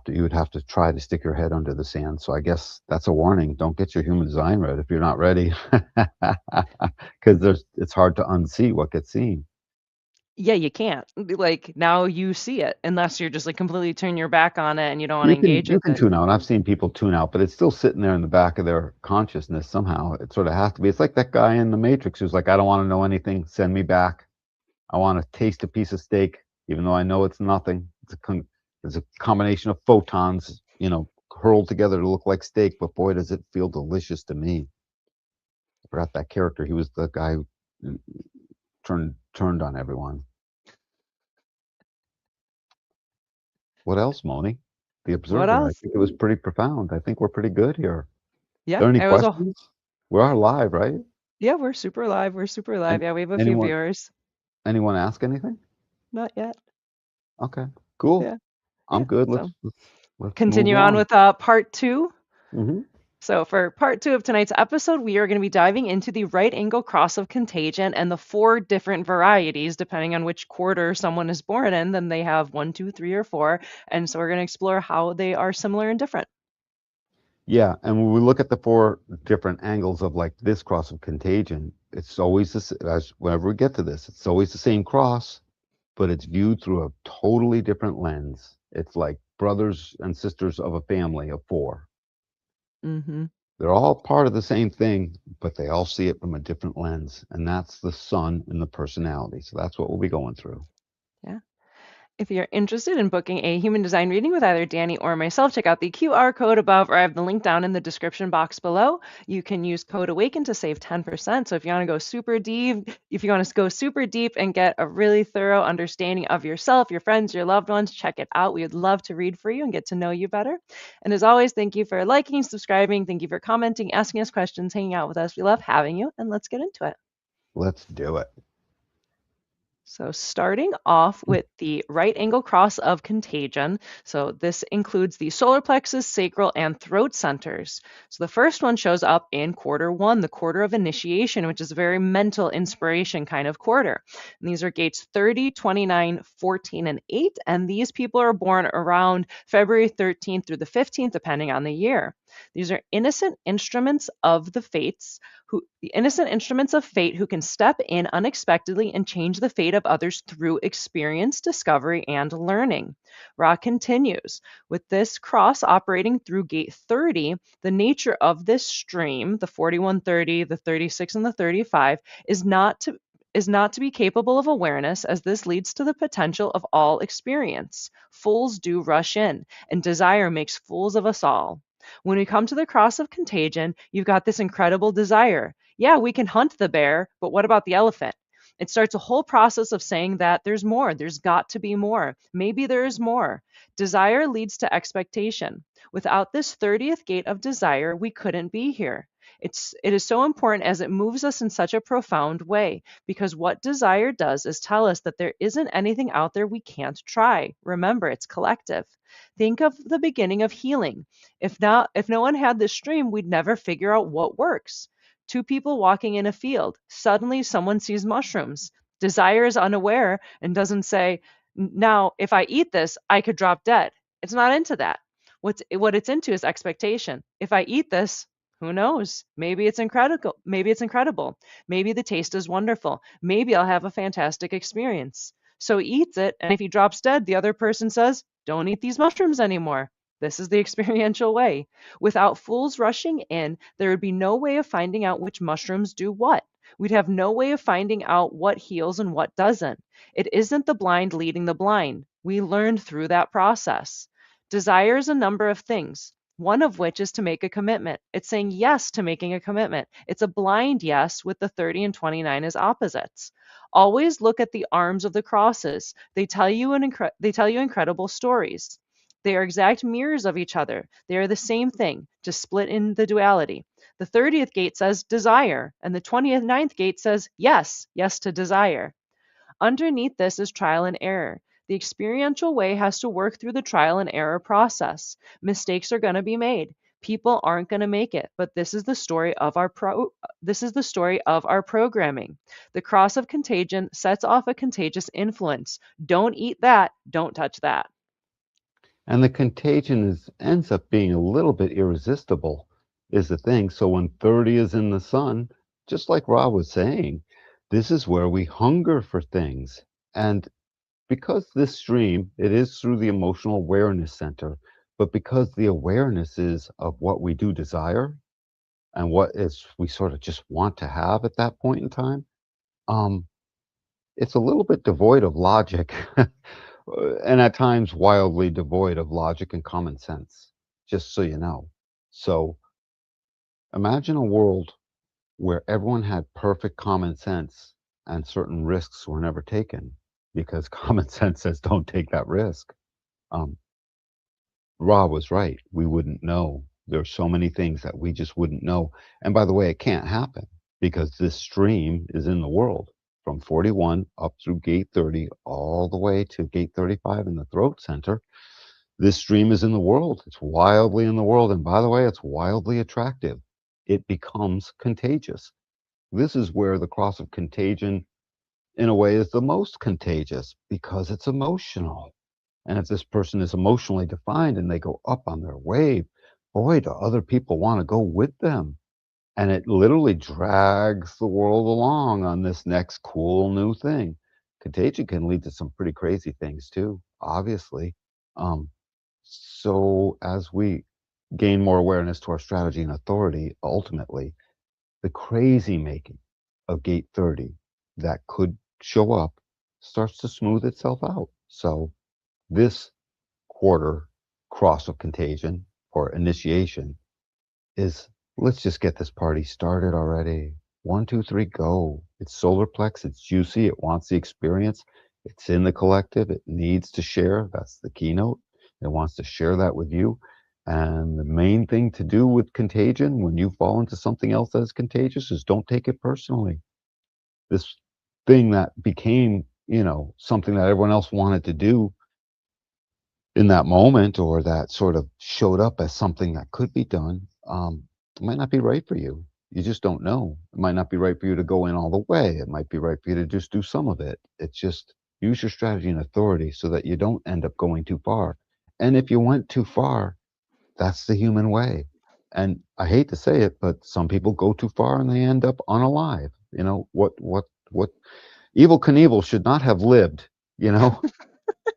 You would have to try to stick your head under the sand. So I guess that's a warning. Don't get your human design read if you're not ready, because it's hard to unsee what gets seen. Yeah, you can't. Like now you see it unless you're just like completely turn your back on it and you don't want to You can engage you with can it. tune out, and I've seen people tune out, but it's still sitting there in the back of their consciousness somehow. It sort of has to be. It's like that guy in the Matrix who's like, I don't want to know anything. Send me back. I want to taste a piece of steak, even though I know it's nothing. It's a combination of photons, hurled together to look like steak. But boy, does it feel delicious to me. I forgot that character. He was the guy who turned on everyone. What else, Moni? The What Observer. I else? think it was pretty profound. I think we're pretty good here. Yeah, There any it was a questions? We are live, right? yeah, we're super live. We're super live. And Yeah, we have a few anyone viewers. anyone ask anything? Not yet. Okay, cool. Yeah. I'm Yeah. good. So Let's move continue on on. with part two. Mhm. So, for part two of tonight's episode, we are going to be diving into the right angle cross of contagion and the four different varieties, depending on which quarter someone is born in. Then they have one, two, three, or four. And so, we're going to explore how they are similar and different. Yeah, and when we look at the four different angles of like this cross of contagion, it's always this as whenever we get to this, it's always the same cross, but it's viewed through a totally different lens. It's like brothers and sisters of a family of four. Hmm. They're all part of the same thing, but they all see it from a different lens, and that's the sun and the personality. So that's what we'll be going through. Yeah. If you're interested in booking a human design reading with either Danny or myself, check out the QR code above, or I have the link down in the description box below. You can use code AWAKEN to save 10%. So if you want to go super deep, and get a really thorough understanding of yourself, your friends, your loved ones, check it out. We would love to read for you and get to know you better. And as always, thank you for liking, subscribing. Thank you for commenting, asking us questions, hanging out with us. We love having you, and let's get into it. Let's do it. So, starting off with the right angle cross of contagion. So, this includes the solar plexus, sacral, and throat centers. So, the first one shows up in quarter one, the quarter of initiation, which is a very mental inspiration kind of quarter. And these are gates 30, 29, 14, and 8. And these people are born around February 13th through the 15th, depending on the year. These are innocent instruments of fate who can step in unexpectedly and change the fate of others through experience, discovery, and learning. Ra continues with this cross operating through gate 30. The nature of this stream, the 4130, the 36, and the 35, is not to be capable of awareness, as this leads to the potential of all experience. Fools do rush in, and desire makes fools of us all. When we come to the cross of contagion, you've got this incredible desire. Yeah, we can hunt the bear, but what about the elephant? It starts a whole process of saying that there's more, there's got to be more. Maybe there is more. Desire leads to expectation. Without this 30th gate of desire, we couldn't be here. It is so important as it moves us in such a profound way, because what desire does is tell us that there isn't anything out there we can't try. Remember, it's collective. Think of the beginning of healing. If no one had this stream, we'd never figure out what works. Two people walking in a field. Suddenly someone sees mushrooms. Desire is unaware and doesn't say, now, if I eat this, I could drop dead. It's not into that. What it's into is expectation. If I eat this, who knows? Maybe it's incredible. Maybe it's incredible. Maybe the taste is wonderful. Maybe I'll have a fantastic experience. So he eats it, and if he drops dead, the other person says, don't eat these mushrooms anymore. This is the experiential way. Without fools rushing in, there would be no way of finding out which mushrooms do what. We'd have no way of finding out what heals and what doesn't. It isn't the blind leading the blind. We learned through that process. Desire is a number of things, one of which is to make a commitment. It's saying yes to making a commitment. It's a blind yes, with the 30 and 29 as opposites. Always look at the arms of the crosses. They tell you incredible stories. They are exact mirrors of each other. They are the same thing, just split in the duality. The 30th gate says desire, and the 29th gate says yes, yes to desire. Underneath this is trial and error. The experiential way has to work through the trial and error process. Mistakes are going to be made. People aren't going to make it, but this is the story of our programming. The cross of contagion sets off a contagious influence. Don't eat that, don't touch that. And the contagion ends up being a little bit irresistible, is the thing. So when 30 is in the sun, just like Rob was saying, this is where we hunger for things. And because this stream, it is through the emotional awareness center, but because the awareness is of what we do desire and what is we sort of just want to have at that point in time, um, it's a little bit devoid of logic, and at times wildly devoid of logic and common sense, just so you know. So imagine a world where everyone had perfect common sense and certain risks were never taken because common sense says don't take that risk. Um, Ra was right. We wouldn't know. There's so many things that we just wouldn't know. And by the way, it can't happen because this stream is in the world from 41 up through gate 30, all the way to gate 35 in the throat center. This stream is in the world. It's wildly in the world. And by the way, it's wildly attractive. It becomes contagious. This is where the cross of contagion, in a way, is the most contagious because it's emotional. And if this person is emotionally defined and they go up on their wave, boy, do other people want to go with them. And it literally drags the world along on this next cool new thing. Contagion can lead to some pretty crazy things too, obviously. Um, so as we gain more awareness to our strategy and authority, ultimately, the crazy making of gate 30 that could show up starts to smooth itself out. So this quarter cross of contagion or initiation is, let's just get this party started already. One, two, three, go. It's solar plex. It's juicy. It wants the experience. It's in the collective. It needs to share. That's the keynote. It wants to share that with you. And the main thing to do with contagion when you fall into something else that is contagious is don't take it personally. This thing that became, something that everyone else wanted to do in that moment, or that sort of showed up as something that could be done, it might not be right for you. You just don't know. It might not be right for you to go in all the way. It might be right for you to just do some of it. It's just use your strategy and authority so that you don't end up going too far. And if you went too far, that's the human way. And I hate to say it, but some people go too far and they end up unalive. What Evil Knievel should not have lived, you know?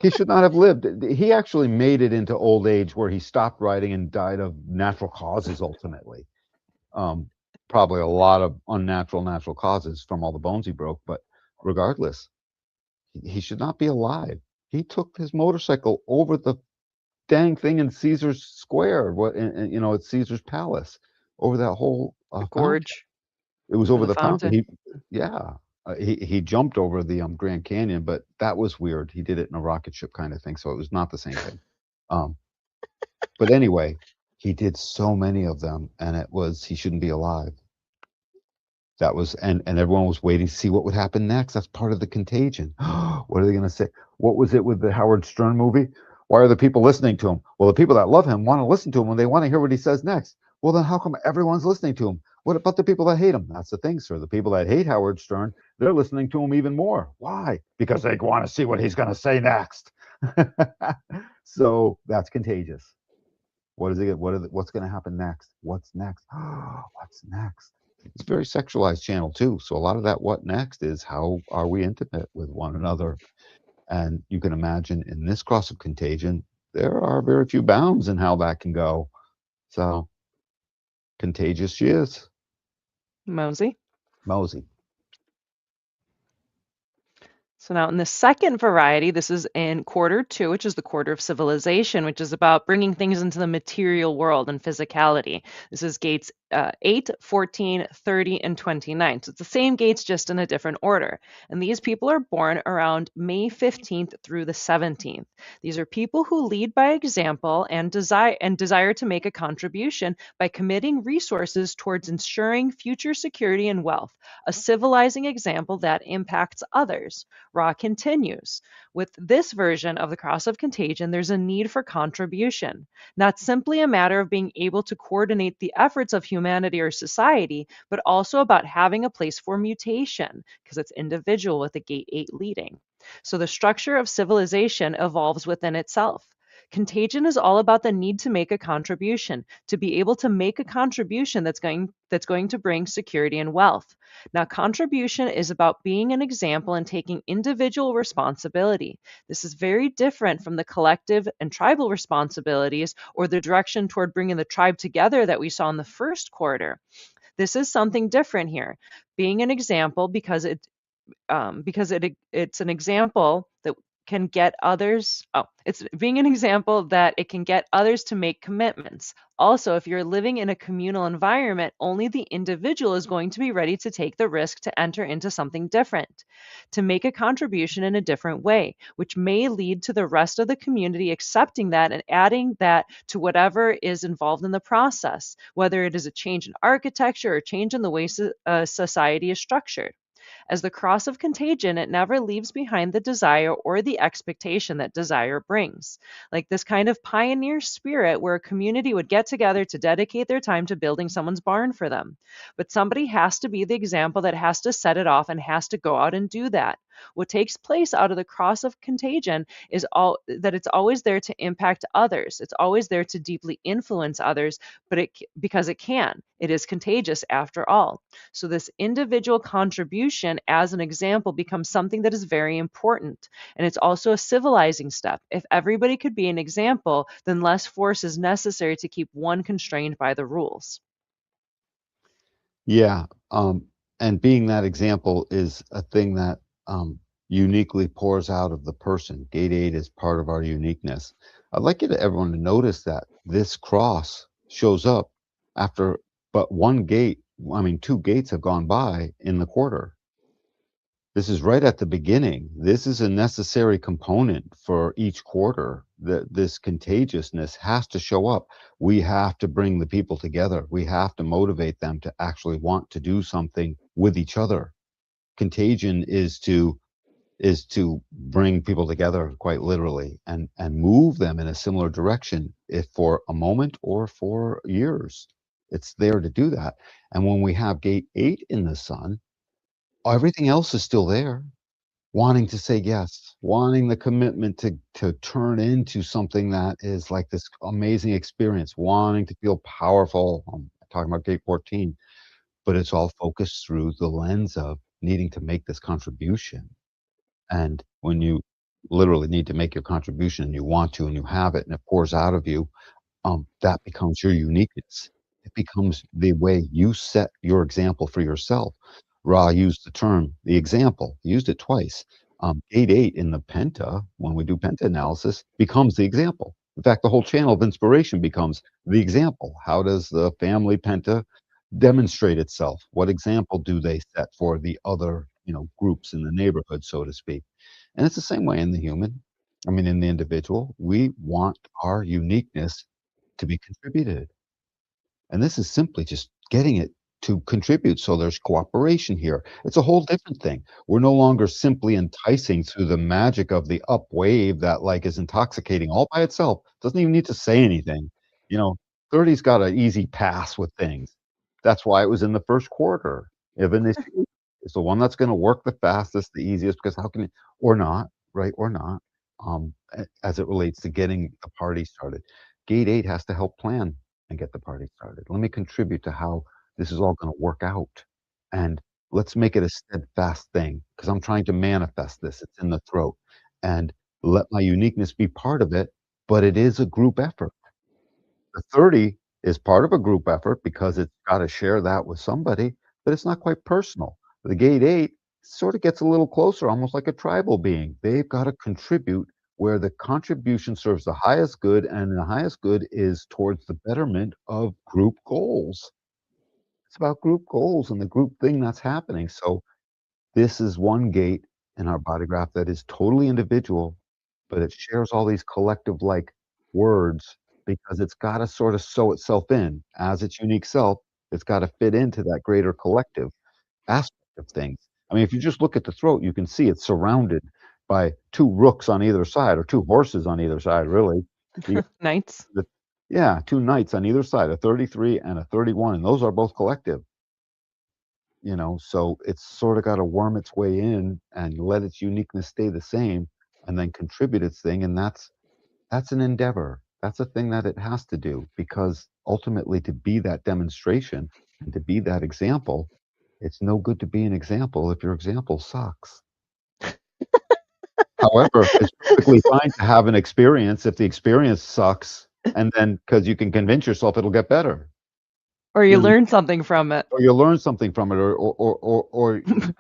He should not have lived. He actually made it into old age where he stopped writing and died of natural causes ultimately. Um, Probably a lot of unnatural natural causes from all the bones he broke, but regardless, he should not be alive. He took his motorcycle over the dang thing in Caesar's Square, at Caesar's Palace, over that whole The fountain. gorge It was or over the the fountain. fountain. Yeah, he jumped over the Grand Canyon, but that was weird. He did it in a rocket ship kind of thing, so it was not the same thing. Um, but anyway, he did so many of them, and he shouldn't be alive. That was and everyone was waiting to see what would happen next. That's part of the contagion. What are they going to say? What was it with the Howard Stern movie? Why are the people listening to him? Well, the people that love him want to listen to him when they want to hear what he says next. Well, then how come everyone's listening to him? What about the people that hate him? That's the thing, sir. The people that hate Howard Stern, they're listening to him even more. Why? Because they want to see what he's going to say next. So that's contagious. What is it? What's going to happen next? What's next? What's next? It's a very sexualized channel too. So a lot of that what next is how are we intimate with one another? And you can imagine in this cross of contagion, there are very few bounds in how that can go. So contagious she is. Mosey. Mosey. So now in the second variety, this is in quarter two, which is the quarter of civilization, which is about bringing things into the material world and physicality. This is gates 8, 14, 30, and 29. So it's the same gates, just in a different order. And these people are born around May 15th through the 17th. These are people who lead by example and desire to make a contribution by committing resources towards ensuring future security and wealth, a civilizing example that impacts others. Ra continues. With this version of the cross of contagion, there's a need for contribution, not simply a matter of being able to coordinate the efforts of humanity or society, but also about having a place for mutation, because it's individual with the gate 8 leading. So the structure of civilization evolves within itself. Contagion is all about the need to make a contribution, to be able to make a contribution that's going to bring security and wealth. Now, contribution is about being an example and taking individual responsibility. This is very different from the collective and tribal responsibilities or the direction toward bringing the tribe together that we saw in the first quarter. This is something different here. Being an example because it's an example that can get others oh, it's being an example that it can get others to make commitments. Also, if you're living in a communal environment, only the individual is going to be ready to take the risk to enter into something different, to make a contribution in a different way, which may lead to the rest of the community accepting that and adding that to whatever is involved in the process, whether it is a change in architecture or change in the way society is structured. As the cross of contagion, it never leaves behind the desire or the expectation that desire brings. Like this kind of pioneer spirit where a community would get together to dedicate their time to building someone's barn for them. But somebody has to be the example that has to set it off and has to go out and do that. What takes place out of the cross of contagion is all that it's always there to impact others. It's always there to deeply influence others, but because it can. It is contagious after all. So, this individual contribution, as an example, becomes something that is very important. And it's also a civilizing step. If everybody could be an example, then less force is necessary to keep one constrained by the rules. Yeah, and being that example is a thing that, uniquely pours out of the person. Gate 8 is part of our uniqueness. I'd like you to everyone to notice that this cross shows up after but 1 gate, I mean, 2 gates have gone by in the quarter. This is right at the beginning. This is a necessary component for each quarter. That this contagiousness has to show up. We have to bring the people together. We have to motivate them to actually want to do something with each other. Contagion is to bring people together quite literally and move them in a similar direction, if for a moment or for years. It's there to do that. And when we have gate 8 in the sun, everything else is still there. Wanting to say yes, wanting the commitment to turn into something that is like this amazing experience, wanting to feel powerful. I'm talking about gate 14, but it's all focused through the lens of needing to make this contribution. And when you literally need to make your contribution and you want to and you have it and it pours out of you, that becomes your uniqueness. It becomes the way you set your example for yourself. Ra used the term, the example, he used it twice. Gate 8 in the penta, when we do penta analysis, becomes the example. In fact, the whole channel of inspiration becomes the example. How does the family penta demonstrate itself? What example do they set for the other, groups in the neighborhood, so to speak? And it's the same way in the human. I mean, in the individual, we want our uniqueness to be contributed. And this is simply just getting it to contribute, so there's cooperation here. It's a whole different thing. We're no longer simply enticing through the magic of the up wave that, like, is intoxicating all by itself, doesn't even need to say anything. You know, 30's got an easy pass with things. That's why it was in the first quarter. If initiative is the one that's gonna work the fastest, the easiest, because how can it or not, right, or not, as it relates to getting the party started. Gate 8 has to help plan and get the party started. Let me contribute to how this is all gonna work out, and let's make it a steadfast thing because 'cause I'm trying to manifest this, it's in the throat, and let my uniqueness be part of it, but it is a group effort. The 30 is part of a group effort because it's gotta share that with somebody, but it's not quite personal. The gate 8 sorta gets a little closer, almost like a tribal being. They've gotta contribute where the contribution serves the highest good, and the highest good is towards the betterment of group goals. It's about group goals and the group thing that's happening, so this is one gate in our body graph that is totally individual, but it shares all these collective, like, words because it's gotta sorta sew itself in. As its unique self, it's gotta fit into that greater collective aspect of things. I mean, if you just look at the throat, you can see it's surrounded by 2 rooks on either side, or 2 horses on either side, really. You Nights. the Yeah, 2 knights on either side, a 33 and a 31, and those are both collective. So it's sort of got to worm its way in and let its uniqueness stay the same and then contribute its thing. And that's an endeavor. That's a thing that it has to do because ultimately to be that demonstration and to be that example, it's no good to be an example if your example sucks. However, it's perfectly fine to have an experience if the experience sucks and then because you can convince yourself it'll get better. Or you you know, learn something from it. or you learn something from it, or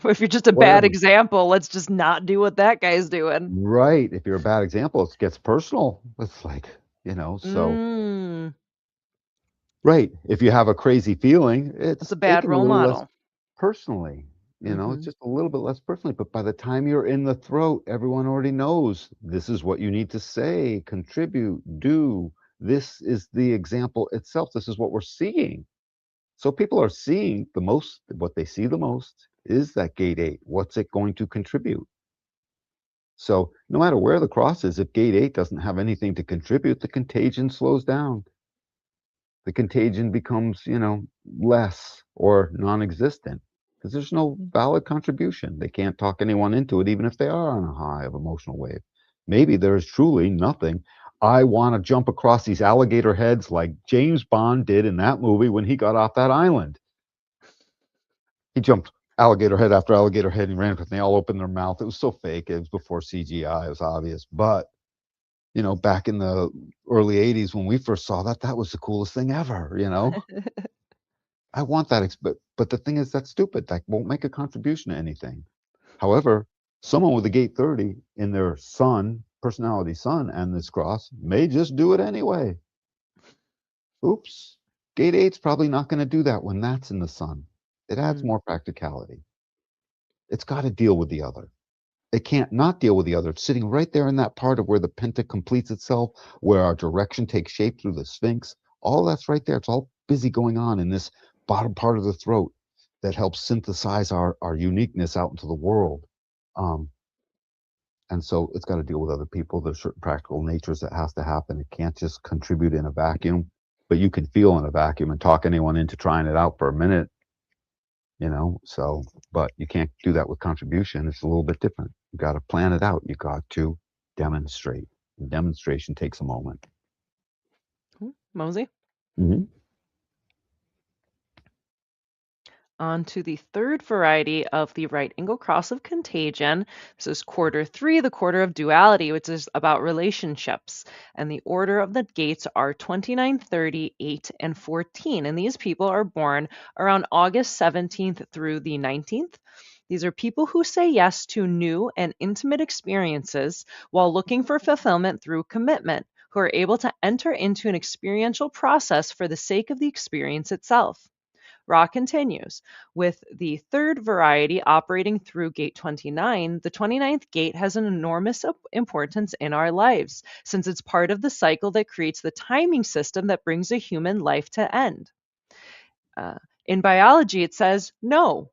If you're just a bad whatever. example, let's just not do what that guy's doing. Right. If you're a bad example, it gets personal. It's like, so Mm, right. If you have a crazy feeling, that's a it's bad taken a role little less model. personally. It's Mhm. just a little bit less personally. But by the time you're in the throat, everyone already knows this is what you need to say, contribute, do. This is the example itself. This is what we're seeing. So people are seeing the most, what they see the most is that gate eight. What's it going to contribute? So no matter where the cross is, if gate eight doesn't have anything to contribute, the contagion slows down. The contagion becomes, less or non-existent because there's no valid contribution. They can't talk anyone into it, even if they are on a high of emotional wave. Maybe there is truly nothing. I want to jump across these alligator heads like James Bond did in that movie when he got off that island. He jumped alligator head after alligator head and ran with them. They all opened their mouth. It was so fake. It was before CGI. It was obvious. But, back in the early 80s when we first saw that, that was the coolest thing ever. I want that, but the thing is, that's stupid. That won't make a contribution to anything. However, someone with a gate 30 in their sun, personality sun, and this cross may just do it anyway. Oops. Gate eight's probably not going to do that when that's in the sun. It adds Mm. more practicality. It's got to deal with the other. It can't not deal with the other. It's sitting right there in that part of where the penta completes itself, where our direction takes shape through the sphinx. All that's right there. It's all busy going on in this bottom part of the throat that helps synthesize our uniqueness out into the world. Um, and so it's got to deal with other people. There's certain practical natures that has to happen. It can't just contribute in a vacuum, but you can feel in a vacuum and talk anyone into trying it out for a minute. So, but you can't do that with contribution. It's a little bit different. You got to plan it out. You got to demonstrate. And demonstration takes a moment. Mosey? Hmm. On to the third variety of the right angle cross of contagion. This is quarter three, the quarter of duality, which is about relationships. And the order of the gates are 29, 30, 8, and 14. And these people are born around August 17th through the 19th. These are people who say yes to new and intimate experiences while looking for fulfillment through commitment, who are able to enter into an experiential process for the sake of the experience itself. Ra continues. With the third variety operating through gate 29, the 29th gate has an enormous importance in our lives, since it's part of the cycle that creates the timing system that brings a human life to end. Uh, in biology, it says no.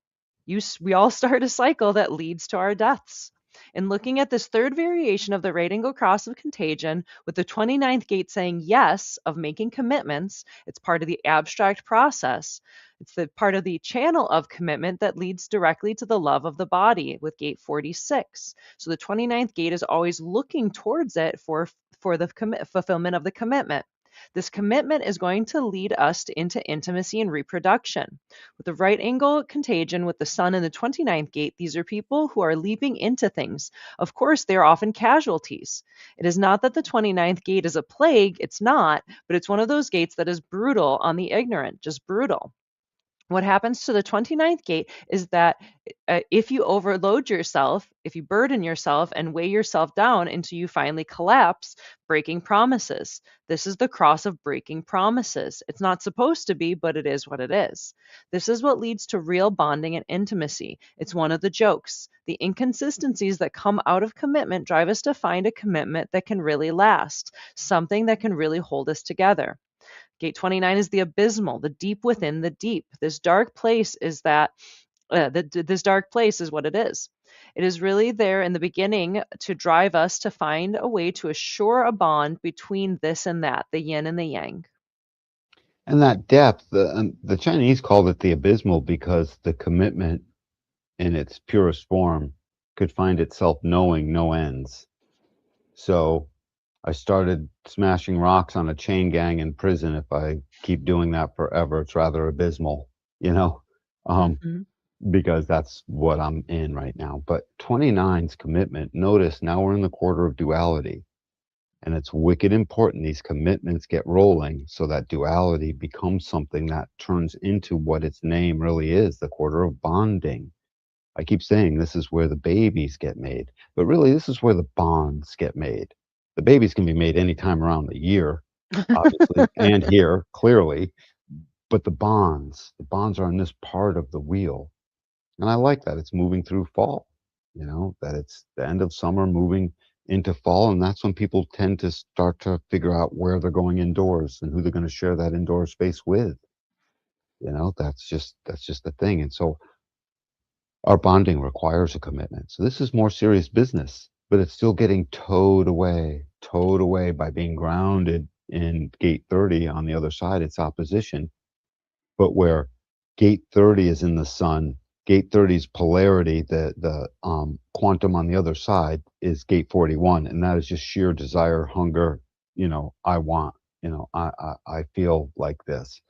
We all start a cycle that leads to our deaths. In looking at this third variation of the right angle cross of contagion, with the 29th gate saying yes, of making commitments, it's part of the abstract process. It's the part of the channel of commitment that leads directly to the love of the body with gate 46. So the 29th gate is always looking towards it for the fulfillment of the commitment. This commitment is going to lead us into intimacy and reproduction. With the right angle contagion with the sun in the 29th gate, these are people who are leaping into things. Of course, they are often casualties. It is not that the 29th gate is a plague, it's not, but it's one of those gates that is brutal on the ignorant, just brutal. What happens to the 29th gate is that if you overload yourself, if you burden yourself and weigh yourself down until you finally collapse, breaking promises. This is the cross of breaking promises. It's not supposed to be, but it is what it is. This is what leads to real bonding and intimacy. It's one of the jokes. The inconsistencies that come out of commitment drive us to find a commitment that can really last, something that can really hold us together. Gate 29 is the abysmal, the deep within the deep. This dark place is this dark place is what it is. It is really there in the beginning to drive us to find a way to assure a bond between this and that, the yin and the yang. And that depth, the Chinese called it the abysmal because the commitment in its purest form could find itself knowing no ends. So I started smashing rocks on a chain gang in prison. If I keep doing that forever, it's rather abysmal, you know, um, Mhm. because that's what I'm in right now. But 29's commitment, notice now we're in the quarter of duality. And it's wicked important these commitments get rolling so that duality becomes something that turns into what its name really is, the quarter of bonding. I keep saying this is where the babies get made, but really this is where the bonds get made. The babies can be made anytime around the year, obviously, and here, clearly, but the bonds are in this part of the wheel. And I like that it's moving through fall, that it's the end of summer moving into fall. And that's when people tend to start to figure out where they're going indoors and who they're going to share that indoor space with. That's just the thing. And so our bonding requires a commitment. So this is more serious business, but it's still getting towed away by being grounded in gate 30 on the other side. It's opposition, but where gate 30 is in the sun, gate 30's polarity, the quantum on the other side is gate 41, and that is just sheer desire, hunger. I want. I feel like this.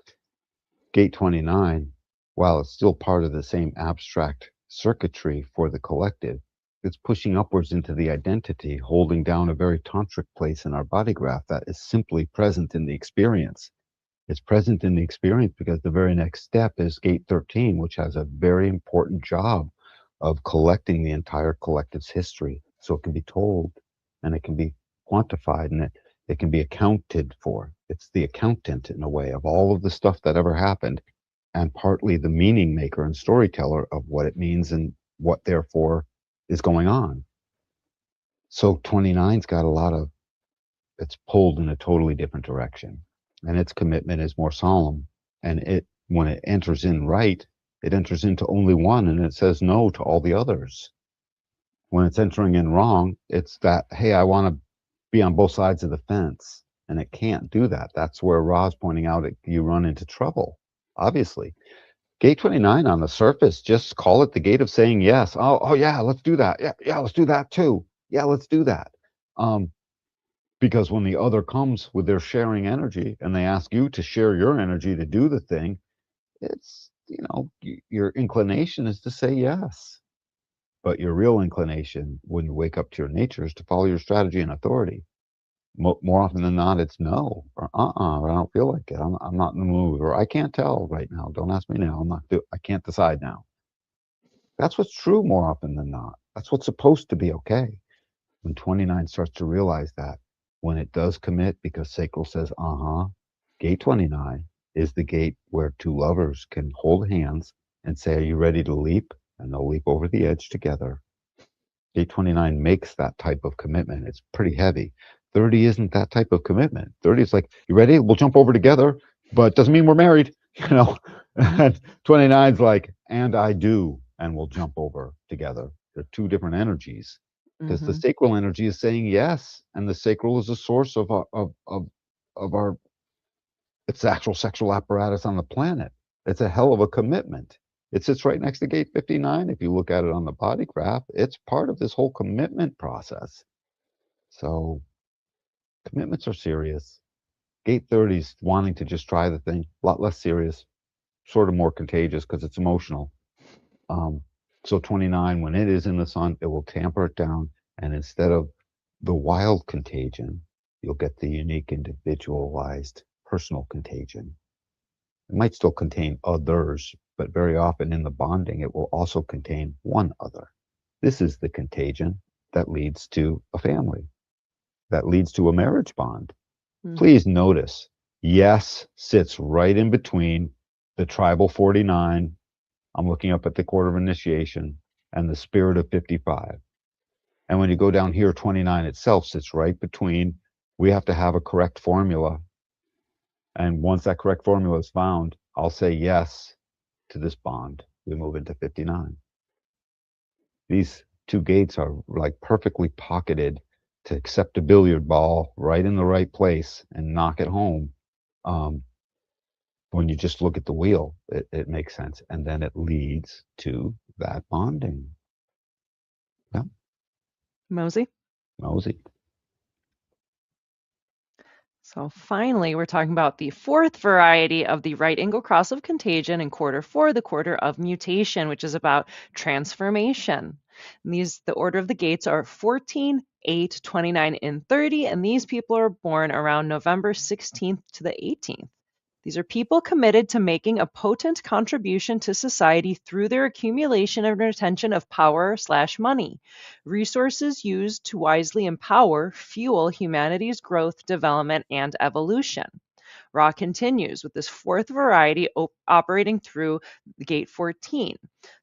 Gate 29, while it's still part of the same abstract circuitry for the collective, it's pushing upwards into the identity, holding down a very tantric place in our body graph that is simply present in the experience. It's present in the experience because the very next step is gate 13, which has a very important job of collecting the entire collective's history so it can be told and it can be quantified and it can be accounted for. It's the accountant, in a way, of all of the stuff that ever happened, and partly the meaning maker and storyteller of what it means and what therefore is going on. So 29's got a lot of, it's pulled in a totally different direction, and its commitment is more solemn. And when it enters in right, it enters into only one, and it says no to all the others. When it's entering in wrong, it's that, hey, I want to be on both sides of the fence, and it can't do that. That's where Ra's pointing out you run into trouble. Obviously, gate 29 on the surface, just call it the gate of saying yes. Oh yeah, let's do that. Yeah, let's do that too. Yeah, let's do that. Um, because when the other comes with their sharing energy and they ask you to share your energy to do the thing, it's, your inclination is to say yes. But your real inclination when you wake up to your nature is to follow your strategy and authority. More often than not, it's no, or I don't feel like it. I'm not in the mood, or I can't tell right now. Don't ask me now. I can't decide now. That's what's true more often than not. That's what's supposed to be okay. When 29 starts to realize that, when it does commit, because sacral says, gate 29 is the gate where two lovers can hold hands and say, are you ready to leap? And they'll leap over the edge together. Gate 29 makes that type of commitment. It's pretty heavy. 30 isn't that type of commitment. 30 is like, you ready? We'll jump over together, but doesn't mean we're married, you know. And 29's like, and I do, and we'll jump over together. They're two different energies. Because the Hmm. sacral energy is saying yes, and the sacral is the source of our, it's the actual sexual apparatus on the planet. It's a hell of a commitment. It sits right next to gate 59. If you look at it on the body graph, it's part of this whole commitment process. So commitments are serious. Gate 30 is wanting to just try the thing, a lot less serious, sort of more contagious because it's emotional. Um, so 29, when it is in the sun, it will tamper it down. And instead of the wild contagion, you'll get the unique, individualized, personal contagion. It might still contain others, but very often in the bonding, it will also contain one other. This is the contagion that leads to a family, that leads to a marriage bond. Hmm. Please notice, yes sits right in between the tribal 49. I'm looking up at the quarter of initiation and the spirit of 55. And when you go down here, 29 itself sits right between. We have to have a correct formula. And once that correct formula is found, I'll say yes to this bond. We move into 59. These two gates are like perfectly pocketed to accept a billiard ball right in the right place and knock it home. Um, when you just look at the wheel, it makes sense. And then it leads to that bonding. Yeah, Mosey? Mosey. So finally, we're talking about the fourth variety of the right angle cross of contagion in quarter four, the quarter of mutation, which is about transformation. And the order of the gates are 14, 8, 29, and 30, and these people are born around November 16th to the 18th. These are people committed to making a potent contribution to society through their accumulation and retention of power/money. Resources used to wisely empower fuel humanity's growth, development, and evolution. Ra continues with this fourth variety operating through gate 14.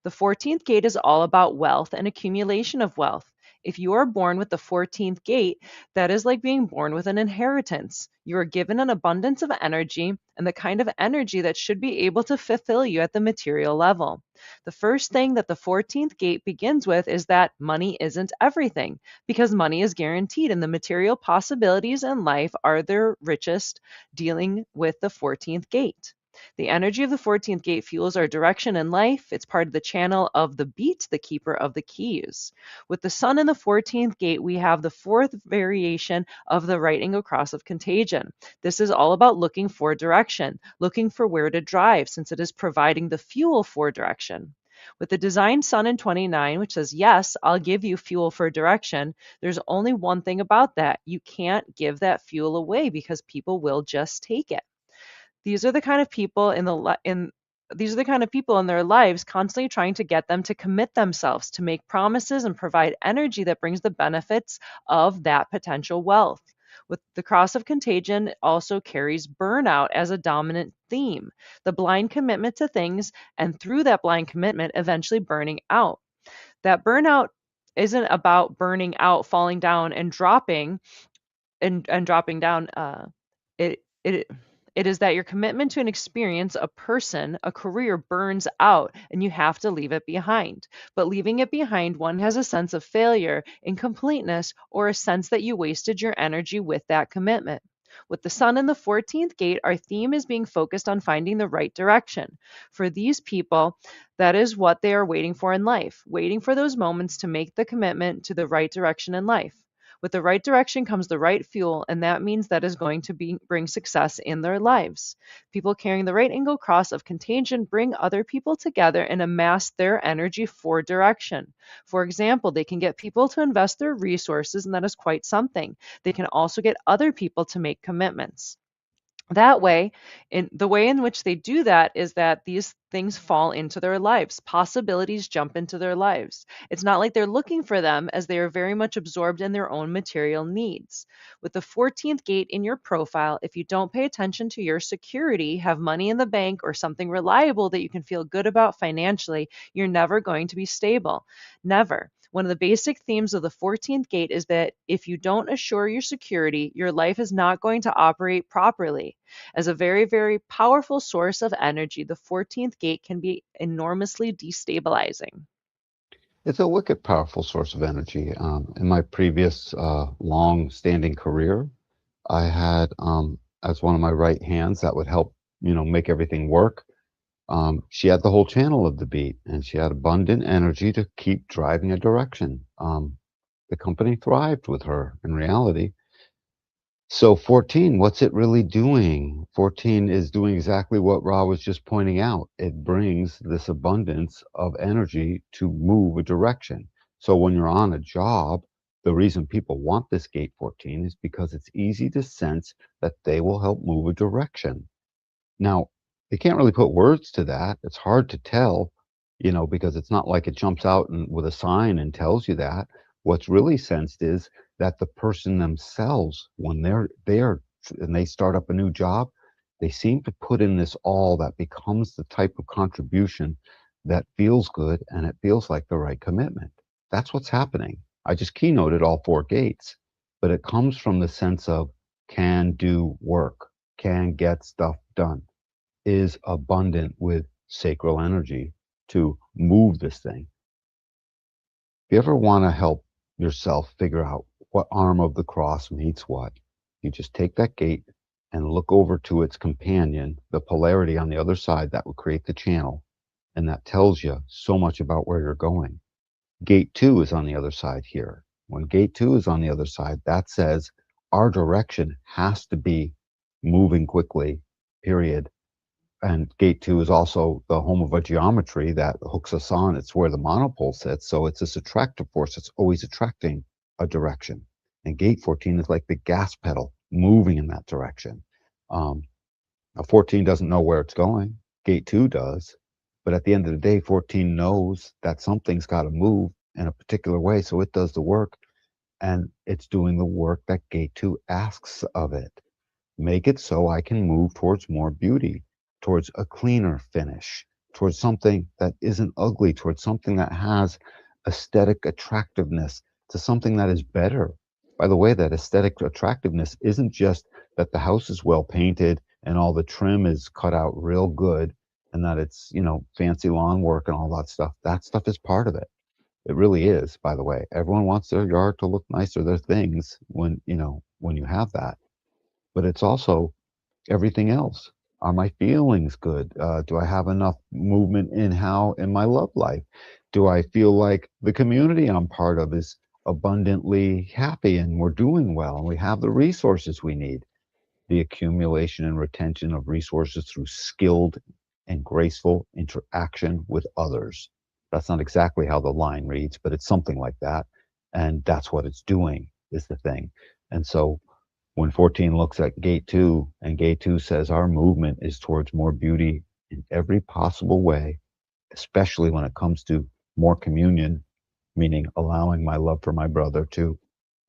The 14th gate is all about wealth and accumulation of wealth. If you are born with the 14th gate, that is like being born with an inheritance. You are given an abundance of energy and the kind of energy that should be able to fulfill you at the material level. The first thing that the 14th gate begins with is that money isn't everything, because money is guaranteed and the material possibilities in life are their richest dealing with the 14th gate. The energy of the 14th gate fuels our direction in life. It's part of the channel of the beat, the keeper of the keys. With the sun in the 14th gate, we have the fourth variation of the right angle cross of contagion. This is all about looking for direction, looking for where to drive, since it is providing the fuel for direction. With the design sun in 29, which says, yes, I'll give you fuel for direction, there's only one thing about that. You can't give that fuel away because people will just take it. These are the kind of people in these are the kind of people in their lives constantly trying to get them to commit themselves, to make promises and provide energy that brings the benefits of that potential wealth. With the cross of contagion also carries burnout as a dominant theme, the blind commitment to things, and through that blind commitment, eventually burning out. That burnout isn't about burning out, falling down, and dropping down. It it it is that your commitment to an experience, a person, a career burns out and you have to leave it behind. But leaving it behind, one has a sense of failure, incompleteness, or a sense that you wasted your energy with that commitment. With the sun in the 14th gate, our theme is being focused on finding the right direction. For these people, that is what they are waiting for in life, waiting for those moments to make the commitment to the right direction in life. With the right direction comes the right fuel, and that means that is going to bring success in their lives. People carrying the right angle cross of contagion bring other people together and amass their energy for direction. For example, they can get people to invest their resources, and that is quite something. They can also get other people to make commitments. That way, in the way in which they do that is that these things fall into their lives. Possibilities jump into their lives. It's not like they're looking for them, as they are very much absorbed in their own material needs. With the 14th gate in your profile, if you don't pay attention to your security, have money in the bank, or something reliable that you can feel good about financially, you're never going to be stable. Never. One of the basic themes of the 14th gate is that if you don't assure your security, your life is not going to operate properly. As a very, very powerful source of energy, the 14th gate can be enormously destabilizing. It's a wicked powerful source of energy. In my previous long-standing career, I had as one of my right hands that would help, make everything work. She had the whole channel of the beat, and she had abundant energy to keep driving a direction. The company thrived with her in reality. So 14, what's it really doing? 14 is doing exactly what Ra was just pointing out. It brings this abundance of energy to move a direction. So when you're on a job, the reason people want this gate 14 is because it's easy to sense that they will help move a direction. Now, you can't really put words to that. It's hard to tell, because it's not like it jumps out and with a sign and tells you that. What's really sensed is that the person themselves, when they're there and they start up a new job, they seem to put in this all that becomes the type of contribution that feels good and it feels like the right commitment. That's what's happening. I just keynoted all four gates, but it comes from the sense of can do work, can get stuff done, is abundant with sacral energy to move this thing. If you ever want to help yourself figure out what arm of the cross meets what, you just take that gate and look over to its companion, the polarity on the other side that will create the channel, and that tells you so much about where you're going. Gate 2 is on the other side here. When gate 2 is on the other side, that says our direction has to be moving quickly, period. And gate 2 is also the home of a geometry that hooks us on. It's where the monopole sits, so it's this attractive force that's always attracting a direction. And gate 14 is like the gas pedal moving in that direction. Um, a 14 doesn't know where it's going. Gate 2 does. But at the end of the day, 14 knows that something's got to move in a particular way, so it does the work, and it's doing the work that gate 2 asks of it. Make it so I can move towards more beauty, towards a cleaner finish, towards something that isn't ugly, towards something that has aesthetic attractiveness, to something that is better. By the way, that aesthetic attractiveness isn't just that the house is well painted and all the trim is cut out real good and that it's, fancy lawn work and all that stuff. That stuff is part of it. It really is, by the way. Everyone wants their yard to look nice or their things when you have that. But it's also everything else. Are my feelings good? Do I have enough movement in my love life? Do I feel like the community I'm part of is abundantly happy and we're doing well and we have the resources we need? The accumulation and retention of resources through skilled and graceful interaction with others. That's not exactly how the line reads, but it's something like that. And that's what it's doing, is the thing. And so when 14 looks at gate 2 and gate 2 says our movement is towards more beauty in every possible way, especially when it comes to more communion, meaning allowing my love for my brother to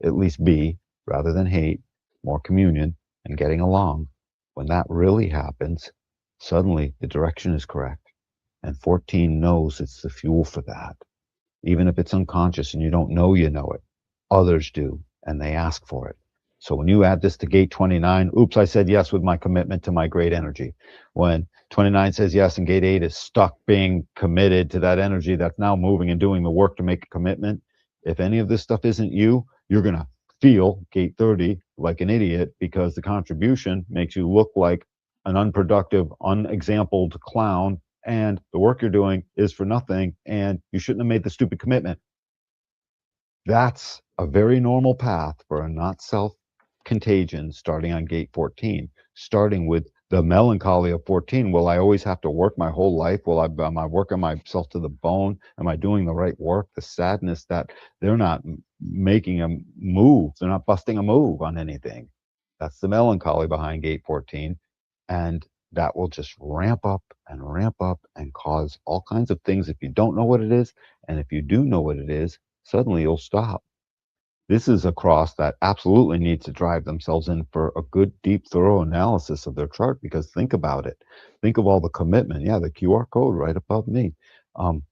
at least be, rather than hate, more communion and getting along. When that really happens, suddenly the direction is correct. And 14 knows it's the fuel for that. Even if it's unconscious and you don't know you know it, others do, and they ask for it. So when you add this to gate 29, oops, I said yes with my commitment to my great energy. When 29 says yes and gate 8 is stuck being committed to that energy that's now moving and doing the work to make a commitment, if any of this stuff isn't you, you're going to feel gate 30 like an idiot because the contribution makes you look like an unproductive, unexampled clown, and the work you're doing is for nothing, and you shouldn't have made the stupid commitment. That's a very normal path for a not self contagion starting on gate 14, starting with the melancholy of 14. Will I always have to work my whole life? Am I working myself to the bone? Am I doing the right work? The sadness that they're not making a move, they're not busting a move on anything. That's the melancholy behind gate 14. And that will just ramp up and cause all kinds of things if you don't know what it is. And if you do know what it is, suddenly you'll stop. This is a cross that absolutely needs to drive themselves in for a good, deep, thorough analysis of their chart because think about it. Think of all the commitment. Yeah, the QR code right above me. Um,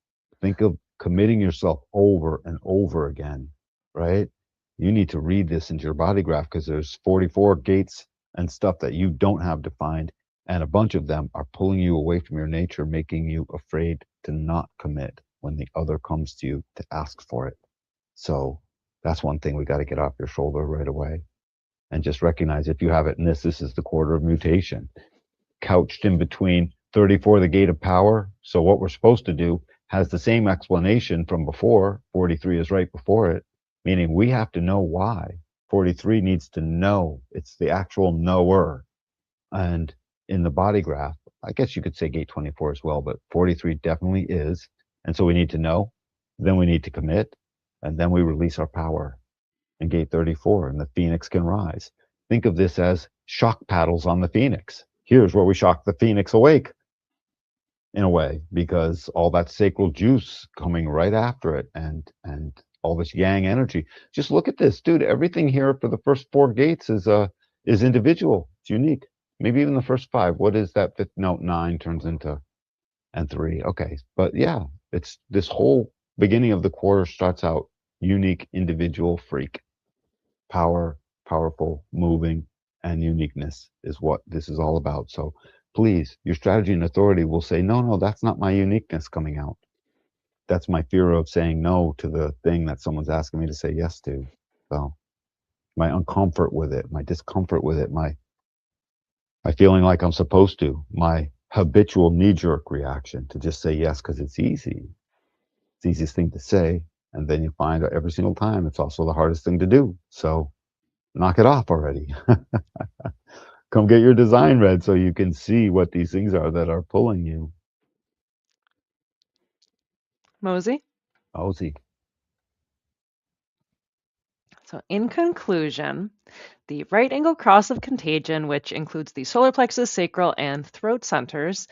think of committing yourself over and over again, right? You need to read this into your body graph because there's 44 gates and stuff that you don't have defined, and a bunch of them are pulling you away from your nature, making you afraid to not commit when the other comes to you to ask for it. So that's one thing we got to get off your shoulder right away and just recognize if you have it in this is the quarter of mutation couched in between 34, the gate of power. So what we're supposed to do has the same explanation from before. 43 is right before it, meaning we have to know why. 43 needs to know. It's the actual knower. And in the body graph, I guess you could say gate 24 as well, but 43 definitely is. And so we need to know, then we need to commit, and then we release our power in gate 34, and the phoenix can rise. Think of this as shock paddles on the phoenix. Here's where we shock the phoenix awake in a way, because all that sacral juice coming right after it and all this yang energy. Just look at this, dude. Everything here for the first 4 gates is individual. It's unique. Maybe even the first 5. What is that fifth note? 9 turns into and 3. Okay. But yeah, it's this whole beginning of the quarter starts out unique, individual, freak. Power, powerful, moving, and uniqueness is what this is all about. So please, your strategy and authority will say, no, no, that's not my uniqueness coming out. That's my fear of saying no to the thing that someone's asking me to say yes to. So my uncomfort with it, my discomfort with it, my feeling like I'm supposed to, my habitual knee-jerk reaction to just say yes because it's easy. It's the easiest thing to say. And then you find out every single time it's also the hardest thing to do. So knock it off already. Come get your design read so you can see what these things are that are pulling you. Mosey? Ozzy. So, in conclusion, the right angle cross of contagion, which includes the solar plexus, sacral, and throat centers,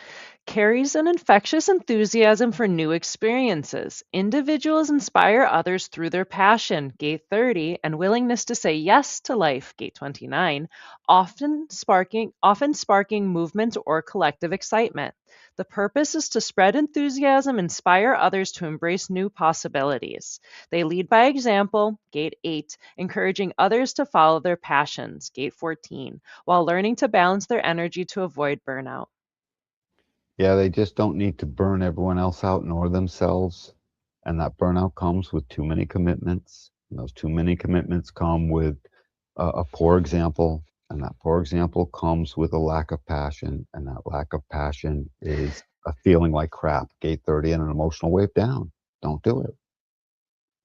carries an infectious enthusiasm for new experiences. Individuals inspire others through their passion, gate 30, and willingness to say yes to life, gate 29, often sparking movement or collective excitement. The purpose is to spread enthusiasm, inspire others to embrace new possibilities. They lead by example, gate 8, encouraging others to follow their passions, gate 14, while learning to balance their energy to avoid burnout. Yeah, they just don't need to burn everyone else out nor themselves. And that burnout comes with too many commitments. And those too many commitments come with a poor example. And that poor example comes with a lack of passion. And that lack of passion is a feeling like crap. Gate 30 and an emotional wave down. Don't do it.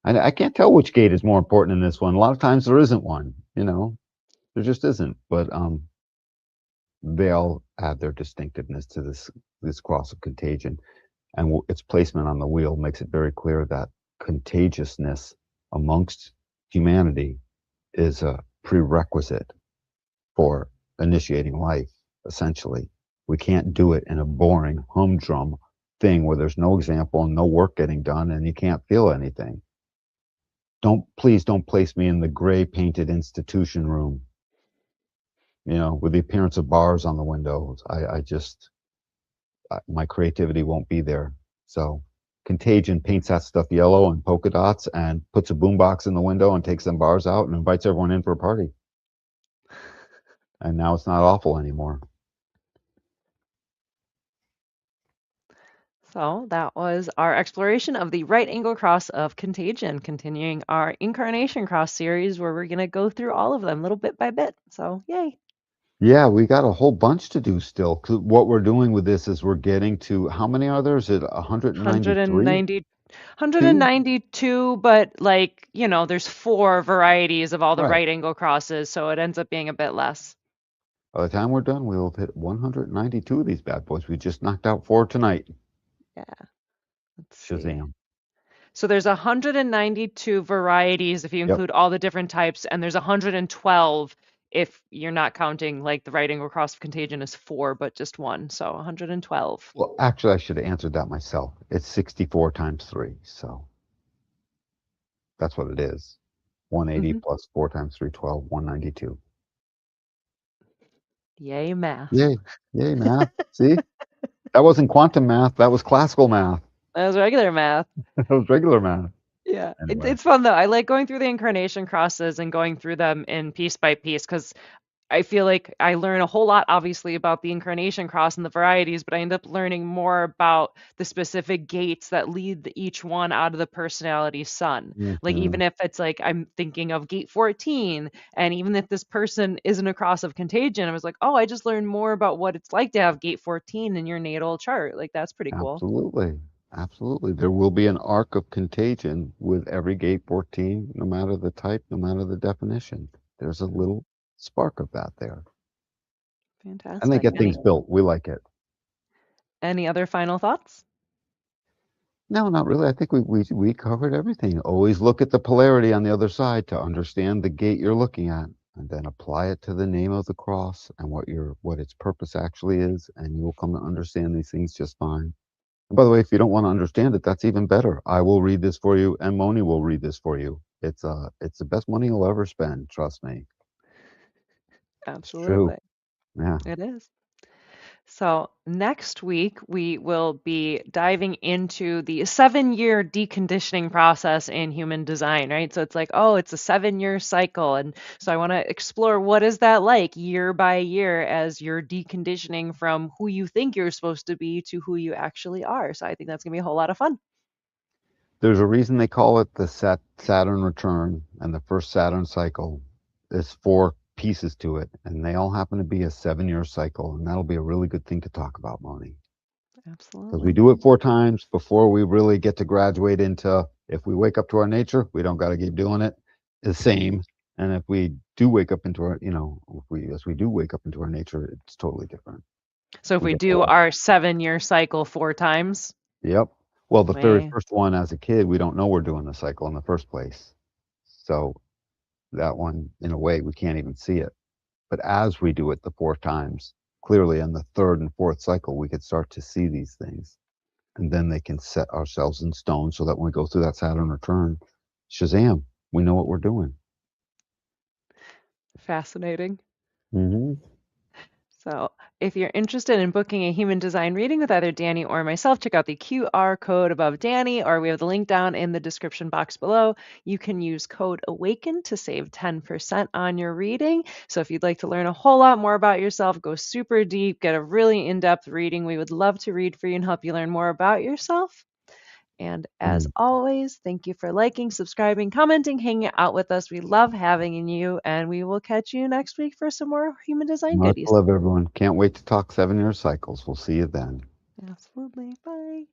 And I can't tell which gate is more important in this one. A lot of times there isn't one, there just isn't. But they all add their distinctiveness to this cross of contagion. And its placement on the wheel makes it very clear that contagiousness amongst humanity is a prerequisite for initiating life, essentially. We can't do it in a boring, humdrum thing where there's no example and no work getting done and you can't feel anything. Please don't place me in the gray painted institution room, with the appearance of bars on the windows. I just, my creativity won't be there. So Contagion paints that stuff yellow and polka dots and puts a boombox in the window and takes them bars out and invites everyone in for a party. And now it's not awful anymore. So that was our exploration of the right angle cross of contagion, continuing our incarnation cross series where we're going to go through all of them little bit by bit. So, yay. Yeah, we got a whole bunch to do still. 'Cause what we're doing with this is we're getting to how many are there? Is it 193? 190, Two? 192, but there's four varieties of all the Right. right angle crosses, so it ends up being a bit less. By the time we're done, we'll have hit 192 of these bad boys. We just knocked out 4 tonight. Yeah, let's see. Shazam. So there's 192 varieties if you Yep. include all the different types, and there's 112 if you're not counting like the right angle cross of contagion is four, but just one. So 112. Well, actually, I should have answered that myself. It's 64 times 3. So that's what it is. 180 Hmm. plus 4 times 3, 12, 192. Yay, math. Yay. Yay, math. See? That wasn't quantum math. That was classical math. That was regular math. That was regular math. Yeah, it's Anyway. it's fun though. I like going through the incarnation crosses and going through them in piece by piece because I feel like I learn a whole lot, obviously, about the incarnation cross and the varieties, but I end up learning more about the specific gates that lead each one out of the personality sun. Like, Mhm. even if it's like I'm thinking of gate 14, and even if this person isn't a cross of contagion, I was like, oh, I just learned more about what it's like to have gate 14 in your natal chart. Like, that's pretty cool. Absolutely. Absolutely. There will be an arc of contagion with every gate 14, no matter the type, no matter the definition. There's a Mm, little spark of that there. And they fantastic. get things built. We like it. Any other final thoughts? No, not really. I think we covered everything. Always look at the polarity on the other side to understand the gate you're looking at, and then apply it to the name of the cross and what its purpose actually is, and you will come to understand these things just fine. And by the way, if you don't want to understand it, that's even better. I will read this for you, and Moni will read this for you. It's the best money you'll ever spend. Trust me. It's true. Absolutely. Yeah. It is. So, next week, we will be diving into the 7 year deconditioning process in human design, right? So, it's like, oh, it's a 7 year cycle. And so, I want to explore what is that like year by year as you're deconditioning from who you think you're supposed to be to who you actually are. So, I think that's going to be a whole lot of fun. There's a reason they call it the Saturn return, and the first Saturn cycle. There's 4 pieces to it, and they all happen to be a 7-year cycle, and that'll be a really good thing to talk about, Moni, because we Absolutely. do it 4 times before we really get to graduate into if we wake up to our nature, we don't got to keep doing it the same. And if we do wake up into our, if we as we do wake up into our nature, it's totally different. So if We we get do more. our 7-year cycle 4 times, Yep. Well, the very we first one as a kid, we don't know we're doing the cycle in the first place. So that one, in a way, we can't even see it. But as we do it the 4 times, clearly in the third and fourth cycle, we could start to see these things. And then they can set ourselves in stone so that when we go through that Saturn return, shazam, we know what we're doing. fascinating. Hmm. So, if you're interested in booking a human design reading with either Danny or myself, check out the QR code above Danny, or we have the link down in the description box below. You can use code AWAKEN to save 10% on your reading. So, if you'd like to learn a whole lot more about yourself, go super deep, get a really in depth reading, we would love to read for you and help you learn more about yourself. And as always, thank you for liking, subscribing, commenting, hanging out with us. We love having you, and we will catch you next week for some more human design Much goodies. love, everyone. Can't wait to talk 7-year cycles. We'll see you then. Absolutely. Bye.